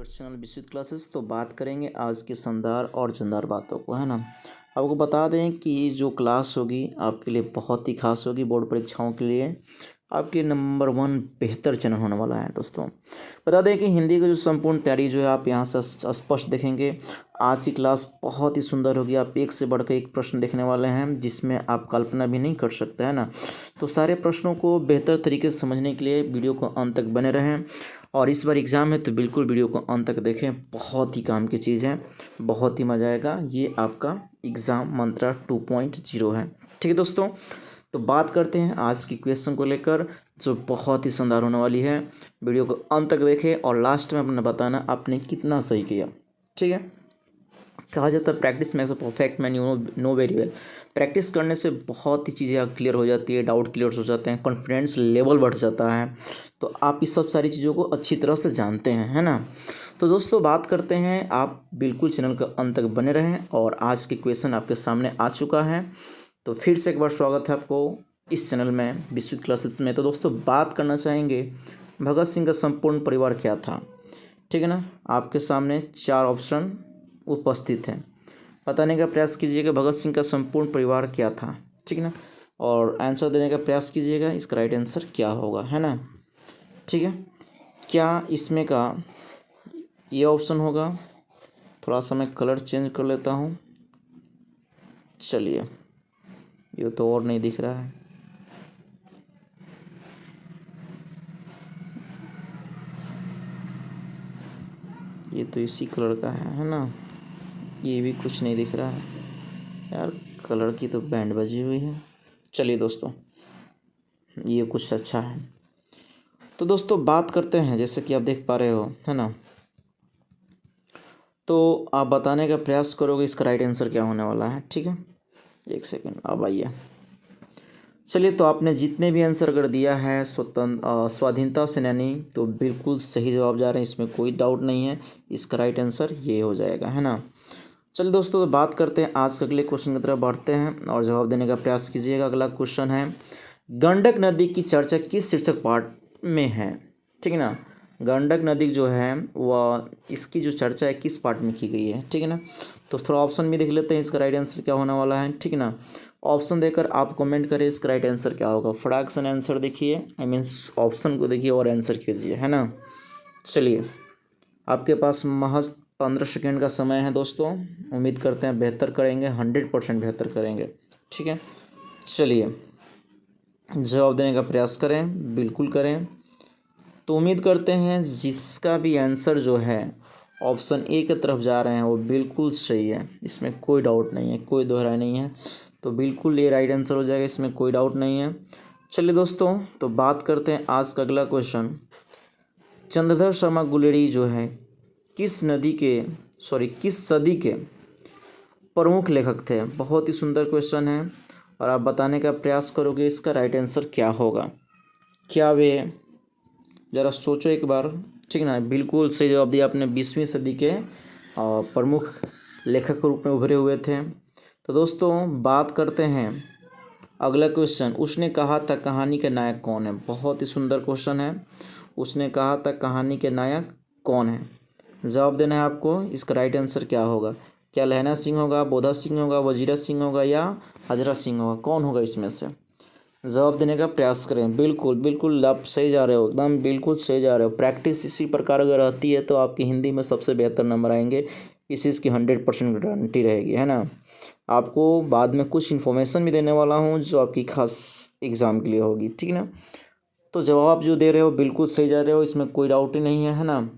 To channel विस्तृत classes. तो बात करेंगे आज की शानदार और जानदार बातों को, है ना। आपको बता दें कि ये जो क्लास होगी आपके लिए बहुत ही खास होगी। बोर्ड परीक्षाओं के लिए आपके नंबर 1 बेहतर चैनल होने वाला है दोस्तों। बता दें कि हिंदी की जो संपूर्ण तैयारी जो है आप यहाँ से स्पष्ट देखेंगे। आज की क्लास बहुत ही सुंदर होगी। आप एक से बढ़कर एक प्रश्न देखने वाले हैं जिसमें आप कल्पना भी नहीं कर सकते, है ना। तो सारे प्रश्नों को बेहतर तरीके से समझने के लिए वीडियो को अंत तक बने रहें। और इस बार एग्ज़ाम है तो बिल्कुल वीडियो को अंत तक देखें, बहुत ही काम की चीज़ है, बहुत ही मज़ा आएगा। ये आपका एग्ज़ाम मंत्रा 2.0 है। ठीक है दोस्तों, तो बात करते हैं आज की क्वेश्चन को लेकर जो बहुत ही शानदार होने वाली है। वीडियो को अंत तक देखें और लास्ट में अपने बताना आपने कितना सही किया। ठीक है, कहा जाता है practice makes a perfect man, you know very well. Practice करने से बहुत ही चीज़ें क्लियर हो जाती है, डाउट क्लियर हो जाते हैं, कॉन्फिडेंस लेवल बढ़ जाता है। तो आप इस सब सारी चीज़ों को अच्छी तरह से जानते हैं, है ना। तो दोस्तों बात करते हैं, आप बिल्कुल चैनल का अंत तक बने रहें। और आज के क्वेश्चन आपके सामने आ चुका है, तो फिर से एक बार स्वागत है आपको इस चैनल में विस्तृत क्लासेस में। तो दोस्तों बात करना चाहेंगे भगत सिंह का संपूर्ण परिवार क्या था। ठीक है ना, आपके सामने 4 ऑप्शन उपस्थित है। बताने का प्रयास कीजिएगा भगत सिंह का संपूर्ण परिवार क्या था। ठीक है ना, और आंसर देने का प्रयास कीजिएगा इसका राइट आंसर क्या होगा, है ना। ठीक है, क्या इसमें का ये ऑप्शन होगा। थोड़ा सा मैं कलर चेंज कर लेता हूँ। चलिए, ये तो और नहीं दिख रहा है। ये तो इसी कलर का है ना। ये भी कुछ नहीं दिख रहा है यार, कलर की तो बैंड बजी हुई है। चलिए दोस्तों, ये कुछ अच्छा है। तो दोस्तों बात करते हैं, जैसे कि आप देख पा रहे हो, है ना। तो आप बताने का प्रयास करोगे इसका राइट आंसर क्या होने वाला है। ठीक है, एक सेकंड, अब आइए। चलिए, तो आपने जितने भी आंसर अगर दिया है स्वाधीनता सेनानी, तो बिल्कुल सही जवाब जा रहे हैं, इसमें कोई डाउट नहीं है। इसका राइट आंसर ये हो जाएगा, है ना। चलिए दोस्तों, तो बात करते हैं आज के अगले क्वेश्चन की तरफ बढ़ते हैं और जवाब देने का प्रयास कीजिएगा। अगला क्वेश्चन है, गंडक नदी की चर्चा किस शीर्षक पाठ में है। ठीक है ना, गंडक नदी जो है वह इसकी जो चर्चा है किस पार्ट में की गई है। ठीक है ना, तो थोड़ा ऑप्शन भी देख लेते हैं इसका राइट आंसर क्या होने वाला है। ठीक है ना, ऑप्शन देकर आप कमेंट करें इसका राइट आंसर क्या होगा। फटाक से आंसर देखिए, आई मीन्स ऑप्शन को देखिए और आंसर कीजिए, है ना। चलिए, आपके पास महज 15 सेकेंड का समय है दोस्तों। उम्मीद करते हैं बेहतर करेंगे, 100% बेहतर करेंगे। ठीक है, चलिए जवाब देने का प्रयास करें, बिल्कुल करें। तो उम्मीद करते हैं जिसका भी आंसर जो है ऑप्शन ए की तरफ जा रहे हैं वो बिल्कुल सही है, इसमें कोई डाउट नहीं है, कोई दोहराई नहीं है। तो बिल्कुल ये राइट आंसर हो जाएगा, इसमें कोई डाउट नहीं है। चलिए दोस्तों, तो बात करते हैं आज का अगला क्वेश्चन। चंद्रधर शर्मा गुलेरी जो है किस सदी के प्रमुख लेखक थे। बहुत ही सुंदर क्वेश्चन है और आप बताने का प्रयास करोगे इसका राइट आंसर क्या होगा। क्या वे, ज़रा सोचो एक बार। ठीक है ना, बिल्कुल सही जवाब दिया आपने, 20वीं सदी के प्रमुख लेखक के रूप में उभरे हुए थे। तो दोस्तों बात करते हैं अगला क्वेश्चन। उसने कहा था कहानी के नायक कौन है। बहुत ही सुंदर क्वेश्चन है। उसने कहा था कहानी के नायक कौन है। जवाब देना है आपको, इसका राइट आंसर क्या होगा। क्या लहना सिंह होगा, बोधा सिंह होगा, वजीरा सिंह होगा या हजरा सिंह होगा, कौन होगा इसमें से। जवाब देने का प्रयास करें। बिल्कुल बिल्कुल आप सही जा रहे हो, एकदम बिल्कुल सही जा रहे हो। प्रैक्टिस इसी प्रकार अगर रहती है तो आपकी हिंदी में सबसे बेहतर नंबर आएंगे, इस चीज़ की 100% गारंटी रहेगी, है ना। आपको बाद में कुछ इन्फॉर्मेशन भी देने वाला हूँ जो आपकी खास एग्ज़ाम के लिए होगी। ठीक है ना, तो जवाब जो दे रहे हो बिल्कुल सही जा रहे हो, इसमें कोई डाउट ही नहीं है ना।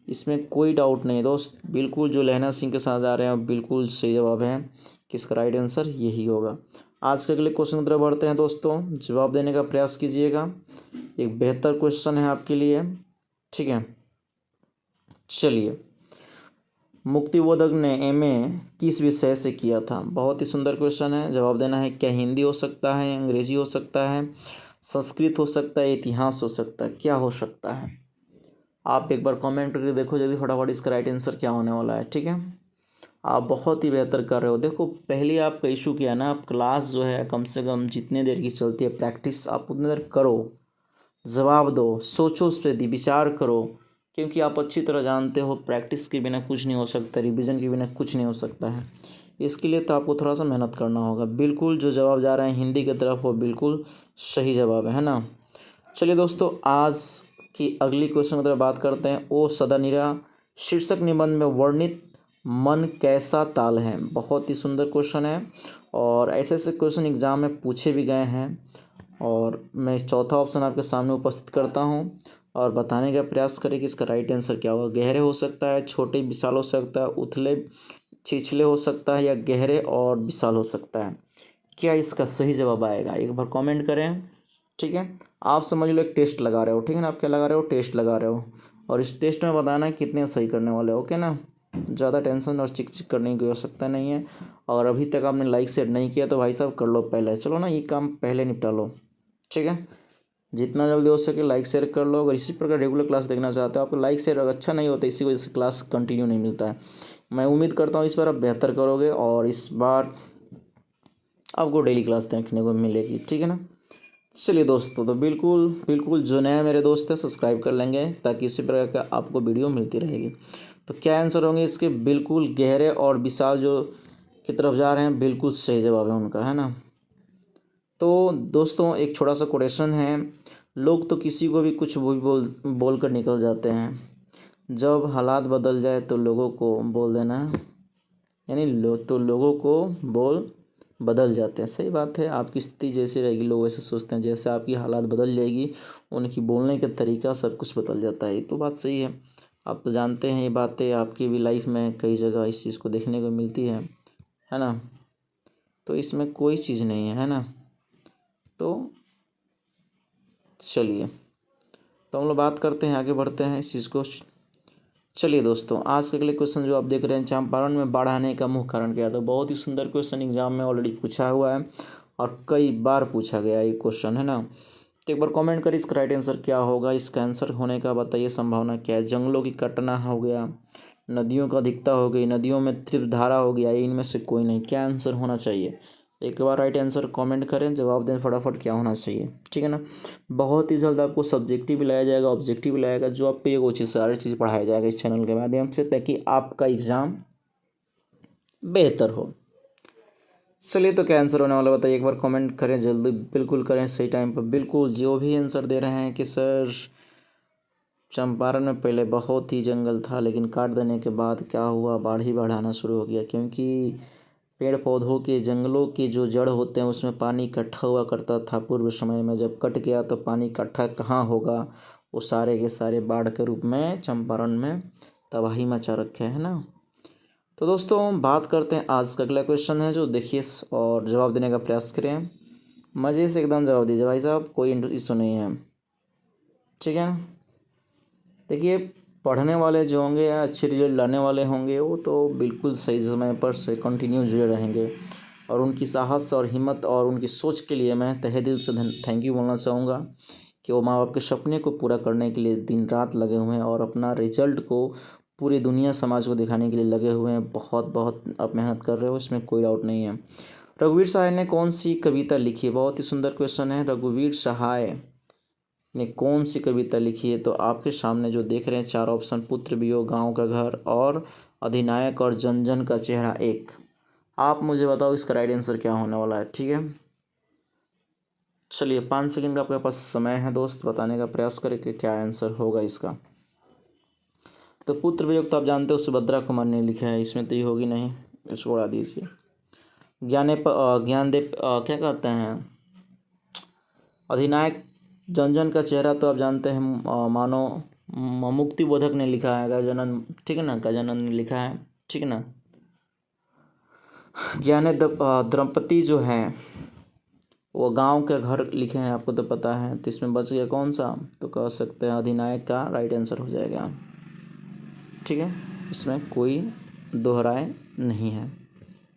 इसमें कोई डाउट नहीं है दोस्त, बिल्कुल जो लहना सिंह के साथ जा रहे हैं बिल्कुल सही जवाब है। किसका राइट आंसर यही होगा। आज के अगले क्वेश्चन की तरफ बढ़ते हैं दोस्तों, जवाब देने का प्रयास कीजिएगा, एक बेहतर क्वेश्चन है आपके लिए। ठीक है, चलिए, मुक्तिबोधक ने MA किस विषय से किया था। बहुत ही सुंदर क्वेश्चन है। जवाब देना है, क्या हिंदी हो सकता है, अंग्रेजी हो सकता है, संस्कृत हो सकता है, इतिहास हो सकता है, क्या हो सकता है। आप एक बार कमेंट करके देखो जल्दी फटाफट इसका राइट आंसर क्या होने वाला है। ठीक है, आप बहुत ही बेहतर कर रहे हो। देखो पहले आपका इशू किया ना, आप क्लास जो है कम से कम जितने देर की चलती है प्रैक्टिस आप उतनी देर करो, जवाब दो, सोचो, उस पर विचार करो, क्योंकि आप अच्छी तरह जानते हो प्रैक्टिस के बिना कुछ नहीं हो सकता, रिवीजन के बिना कुछ नहीं हो सकता है। इसके लिए तो आपको थोड़ा सा मेहनत करना होगा। बिल्कुल जो जवाब जा रहे हैं हिंदी की तरफ वो बिल्कुल सही जवाब है ना। चलिए दोस्तों, आज की अगली क्वेश्चन की तरफ बात करते हैं। ओ सदानीरा शीर्षक निबंध में वर्णित मन कैसा ताल है। बहुत ही सुंदर क्वेश्चन है और ऐसे ऐसे क्वेश्चन एग्जाम में पूछे भी गए हैं। और मैं चौथा ऑप्शन आपके सामने उपस्थित करता हूँ और बताने का प्रयास करें कि इसका राइट आंसर क्या होगा। गहरे हो सकता है, छोटे विशाल हो सकता है, उथले छिछले हो सकता है या गहरे और विशाल हो सकता है। क्या इसका सही जवाब आएगा, एक बार कमेंट करें। ठीक है, आप समझ लो एक टेस्ट लगा रहे हो। ठीक है ना, आप क्या लगा रहे हो, टेस्ट लगा रहे हो और इस टेस्ट में बताना है कितने सही करने वाले हो। ओके ना, ज़्यादा टेंशन और चिक चिक करने की आवश्यकता नहीं है। और अभी तक आपने लाइक शेयर नहीं किया तो भाई साहब कर लो पहले। चलो ना, ये काम पहले निपटा लो। ठीक है, जितना जल्दी हो सके लाइक शेयर कर लो। अगर इसी प्रकार रेगुलर क्लास देखना चाहते हो, आपको लाइक शेयर अगर अच्छा नहीं होता, इसी वजह से क्लास कंटिन्यू नहीं मिलता है। मैं उम्मीद करता हूँ इस बार आप बेहतर करोगे और इस बार आपको डेली क्लास देखने को मिलेगी। ठीक है ना। चलिए दोस्तों, तो बिल्कुल बिल्कुल जो नया मेरे दोस्त है सब्सक्राइब कर लेंगे ताकि इसी प्रकार का आपको वीडियो मिलती रहेगी। तो क्या आंसर होंगे इसके, बिल्कुल गहरे और विशाल जो की तरफ जा रहे हैं, बिल्कुल सही जवाब है उनका, है ना। तो दोस्तों एक छोटा सा कोटेशन है। लोग तो किसी को भी कुछ भी बोल कर निकल जाते हैं, जब हालात बदल जाए तो लोगों को बोल देना, यानी लोगों को बोल बदल जाते हैं। सही बात है, आपकी स्थिति जैसी रहेगी लोग वैसे सोचते हैं, जैसे आपकी हालात बदल जाएगी उनकी बोलने का तरीका सब कुछ बदल जाता है। ये तो बात सही है, आप तो जानते हैं ये बातें आपकी भी लाइफ में कई जगह इस चीज़ को देखने को मिलती है ना। तो इसमें कोई चीज़ नहीं है ना। तो चलिए, तो हम लोग बात करते हैं, आगे बढ़ते हैं इस चीज़ को। चलिए दोस्तों, आज का अगले क्वेश्चन जो आप देख रहे हैं, चंपारण में बाढ़ आने का मुख्य कारण क्या था। बहुत ही सुंदर क्वेश्चन एग्जाम में ऑलरेडी पूछा हुआ है और कई बार पूछा गया ये क्वेश्चन, है ना। तो एक बार कमेंट करिए इसका राइट आंसर क्या होगा। इसका आंसर होने का बताइए संभावना क्या है। जंगलों की कटना हो गया, नदियों का अधिकता हो गई, नदियों में तीव्र धारा हो गया, इनमें से कोई नहीं। क्या आंसर होना चाहिए, एक बार राइट आंसर कमेंट करें, जवाब दें फटाफट क्या होना चाहिए। ठीक है ना। बहुत ही जल्द आपको सब्जेक्टिव भी लाया जाएगा, ऑब्जेक्टिव भी लाएगा, जो आपको ये वो चीज़ सारी चीज़ पढ़ाया जाएगा इस चैनल के माध्यम से, ताकि आपका एग्ज़ाम बेहतर हो। चलिए, तो क्या आंसर होने वाला बताइए, एक बार कमेंट करें, जल्दी बिल्कुल करें, सही टाइम पर बिल्कुल। जो भी आंसर दे रहे हैं कि सर चंपारण में पहले बहुत ही जंगल था, लेकिन काट देने के बाद क्या हुआ, बाढ़ ही बाढ़ आना शुरू हो गया। क्योंकि पेड़ पौधों के, जंगलों के जो जड़ होते हैं उसमें पानी इकट्ठा हुआ करता था पूर्व समय में। जब कट गया तो पानी इकट्ठा कहाँ होगा, वो सारे के सारे बाढ़ के रूप में चंपारण में तबाही मचा रखे है ना। तो दोस्तों बात करते हैं आज का अगला क्वेश्चन है, जो देखिए और जवाब देने का प्रयास करें। मज़े से एकदम जवाब दीजिए भाई साहब, कोई इशू नहीं है। ठीक है, देखिए पढ़ने वाले जो होंगे या अच्छे रिजल्ट लाने वाले होंगे वो तो बिल्कुल सही समय पर से कंटिन्यू जुड़े रहेंगे। और उनकी साहस और हिम्मत और उनकी सोच के लिए मैं तहे दिल से थैंक यू बोलना चाहूँगा कि वो माँ बाप के सपने को पूरा करने के लिए दिन रात लगे हुए हैं और अपना रिजल्ट को पूरी दुनिया समाज को दिखाने के लिए लगे हुए हैं। बहुत बहुत आप मेहनत कर रहे हो, इसमें कोई डाउट नहीं है। रघुवीर सहाय ने कौन सी कविता लिखी है, बहुत ही सुंदर क्वेश्चन है। रघुवीर सहाय ने कौन सी कविता लिखी है, तो आपके सामने जो देख रहे हैं चार ऑप्शन, पुत्र वियोग, गांव का घर और अधिनायक और जन जन का चेहरा एक। आप मुझे बताओ इसका राइट आंसर क्या होने वाला है। ठीक है, चलिए 5 सेकंड का आपके पास समय है दोस्त, बताने का प्रयास करें कि क्या आंसर होगा इसका। तो पुत्र वियोग तो आप जानते हो सुभद्रा कुमार ने लिखा है, इसमें तो ये होगी नहीं, इसको उड़ा दीजिए। ज्ञानदेव क्या कहते हैं, अधिनायक जन जन का चेहरा तो आप जानते हैं मानो मुक्ति बोधक ने लिखा है, गजानन, ठीक है ना, गजानन ने लिखा है। ठीक है ना। द्रौपदी जो है वो गांव के घर लिखे हैं, आपको तो पता है। तो इसमें बच गया कौन सा, तो कह सकते हैं अधिनायक का राइट आंसर हो जाएगा। ठीक है, इसमें कोई दोहराए नहीं है।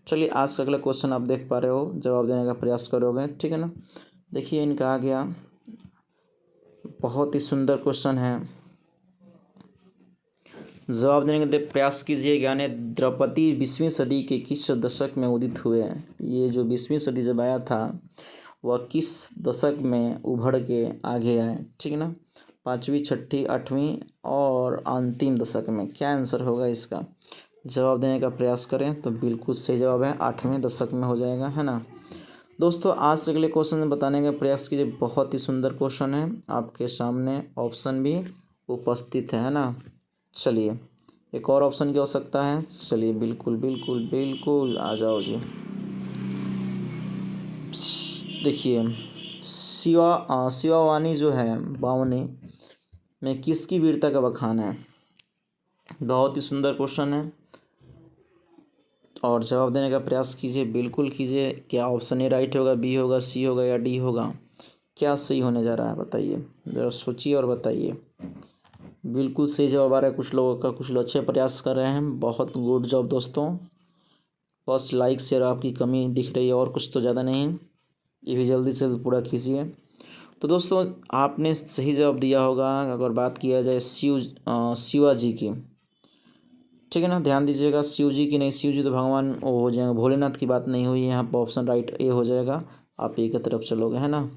चलिए आज का अगला क्वेश्चन आप देख पा रहे हो, जवाब देने का प्रयास करोगे। ठीक है ना। देखिए इनका आ गया, बहुत ही सुंदर क्वेश्चन है, जवाब देने के प्रयास कीजिए। यानी द्रौपदी 20वीं सदी के किस दशक में उदित हुए हैं। ये जो 20वीं सदी जब आया था वह किस दशक में उभर के आगे आए। ठीक है ना। 5वीं, 6ठी, 8वीं और अंतिम दशक में। क्या आंसर होगा इसका? जवाब देने का प्रयास करें तो बिल्कुल सही जवाब है 8वें दशक में हो जाएगा, है ना। दोस्तों आज से अगले क्वेश्चन बताने का प्रयास कीजिए। बहुत ही सुंदर क्वेश्चन है, आपके सामने ऑप्शन भी उपस्थित है ना। चलिए एक और ऑप्शन क्या हो सकता है? चलिए बिल्कुल बिल्कुल बिल्कुल आ जाओ जी। देखिए शिवावानी जो है बावनी में किसकी वीरता का बखान है? बहुत ही सुंदर क्वेश्चन है और जवाब देने का प्रयास कीजिए, बिल्कुल कीजिए। क्या ऑप्शन ए राइट होगा, बी होगा, सी होगा या डी होगा? क्या सही होने जा रहा है बताइए, ज़रा सोचिए और बताइए। बिल्कुल सही जवाब आ रहा है कुछ लोगों का, कुछ लोग अच्छे प्रयास कर रहे हैं। बहुत गुड जॉब दोस्तों। बस लाइक शेयर आपकी कमी दिख रही है और कुछ तो ज़्यादा नहीं, ये भी जल्दी से पूरा कीजिए। तो दोस्तों आपने सही जवाब दिया होगा। अगर बात किया जाए शिवाजी की, ठीक है ना, ध्यान दीजिएगा, शिव जी की नहीं, शिव जी तो भगवान वो हो जाएंगे, भोलेनाथ की बात नहीं हुई यहाँ पर। ऑप्शन राइट ए हो जाएगा, आप ए की तरफ चलोगे, है ना।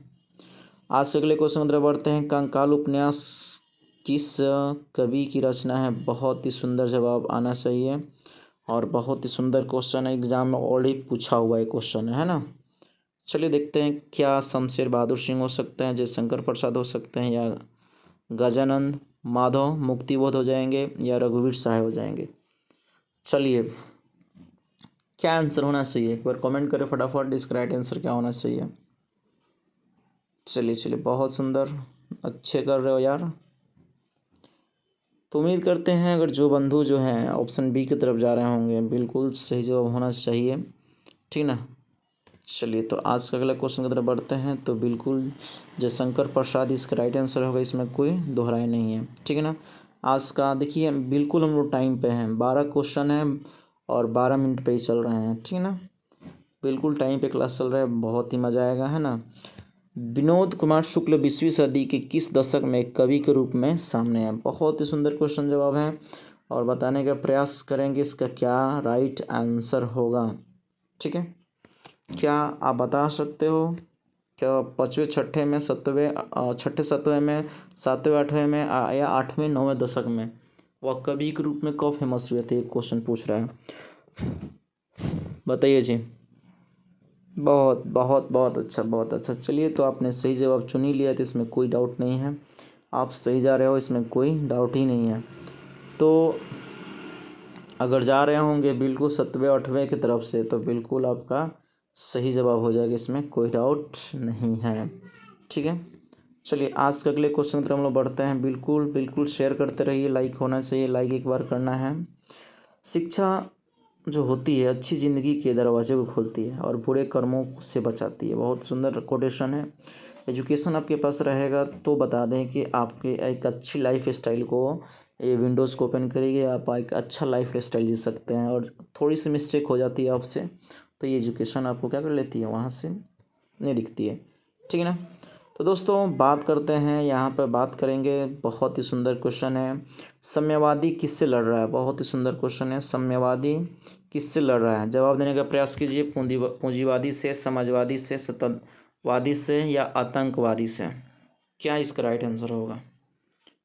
आज से अगले क्वेश्चन की तरफ बढ़ते हैं। कंकाल उपन्यास किस कवि की रचना है? बहुत ही सुंदर जवाब आना चाहिए और बहुत ही सुंदर क्वेश्चन है, एग्जाम में ऑलरेडी पूछा हुआ है क्वेश्चन, है ना। चलिए देखते हैं, क्या शमशेर बहादुर सिंह हो सकते हैं, जयशंकर प्रसाद हो सकते हैं, या गजानंद माधव मुक्तिबोध हो जाएंगे, या रघुवीर सहाय हो जाएंगे? चलिए क्या आंसर होना चाहिए, एक बार कमेंट करें फटाफट, इसका राइट आंसर क्या होना चाहिए। चलिए बहुत सुंदर, अच्छे कर रहे हो यार। तो उम्मीद करते हैं अगर जो बंधु जो हैं ऑप्शन बी की तरफ जा रहे होंगे, बिल्कुल सही जवाब होना चाहिए, ठीक ना। चलिए तो आज का अगला क्वेश्चन की तरफ बढ़ते हैं। तो बिल्कुल जयशंकर प्रसाद इसका राइट आंसर होगा, इसमें कोई दोहराई नहीं है, ठीक है ना। आज का देखिए बिल्कुल हम लोग टाइम पे हैं, 12 क्वेश्चन है और 12 मिनट पे ही चल रहे हैं, ठीक है ना। बिल्कुल टाइम पे क्लास चल रहा है, बहुत ही मज़ा आएगा, है ना। विनोद कुमार शुक्ल 20वीं सदी के किस दशक में कवि के रूप में सामने आए? बहुत ही सुंदर क्वेश्चन जवाब है और बताने का प्रयास करेंगे इसका क्या राइट आंसर होगा, ठीक है। क्या आप बता सकते हो? क्या 5वें, 6ठे में, 7वें, 6ठे 7वें में, 7वें 8वें में या 8वें 9वें दशक में वह कवि के रूप में कब फेमस हुए थे? क्वेश्चन पूछ रहा है, बताइए जी। बहुत बहुत बहुत अच्छा, बहुत अच्छा। चलिए तो आपने सही जवाब चुन ही लिया, तो इसमें कोई डाउट नहीं है, आप सही जा रहे हो, इसमें कोई डाउट ही नहीं है। तो अगर जा रहे होंगे बिल्कुल 7वें 8वें की तरफ से, तो बिल्कुल आपका सही जवाब हो जाएगा, इसमें कोई डाउट नहीं है, ठीक है। चलिए आज के अगले क्वेश्चन की तरफ हम लोग बढ़ते हैं। बिल्कुल बिल्कुल शेयर करते रहिए, लाइक होना चाहिए, लाइक एक बार करना है। शिक्षा जो होती है अच्छी ज़िंदगी के दरवाजे को खोलती है और बुरे कर्मों से बचाती है। बहुत सुंदर कोटेशन है। एजुकेशन आपके पास रहेगा तो बता दें कि आपके एक अच्छी लाइफ स्टाइल को ये विंडोज़ को ओपन करेंगे, आप एक अच्छा लाइफ स्टाइल जी सकते हैं। और थोड़ी सी मिस्टेक हो जाती है आपसे, तो ये एजुकेशन आपको क्या कर लेती है, वहाँ से नहीं दिखती है, ठीक है ना। तो दोस्तों बात करते हैं, यहाँ पर बात करेंगे, बहुत ही सुंदर क्वेश्चन है, साम्यवादी किससे लड़ रहा है? बहुत ही सुंदर क्वेश्चन है, साम्यवादी किससे लड़ रहा है? जवाब देने का प्रयास कीजिए। पूंजीवादी से, समाजवादी से, सत्यवादी से या आतंकवादी से? क्या इसका राइट आंसर होगा?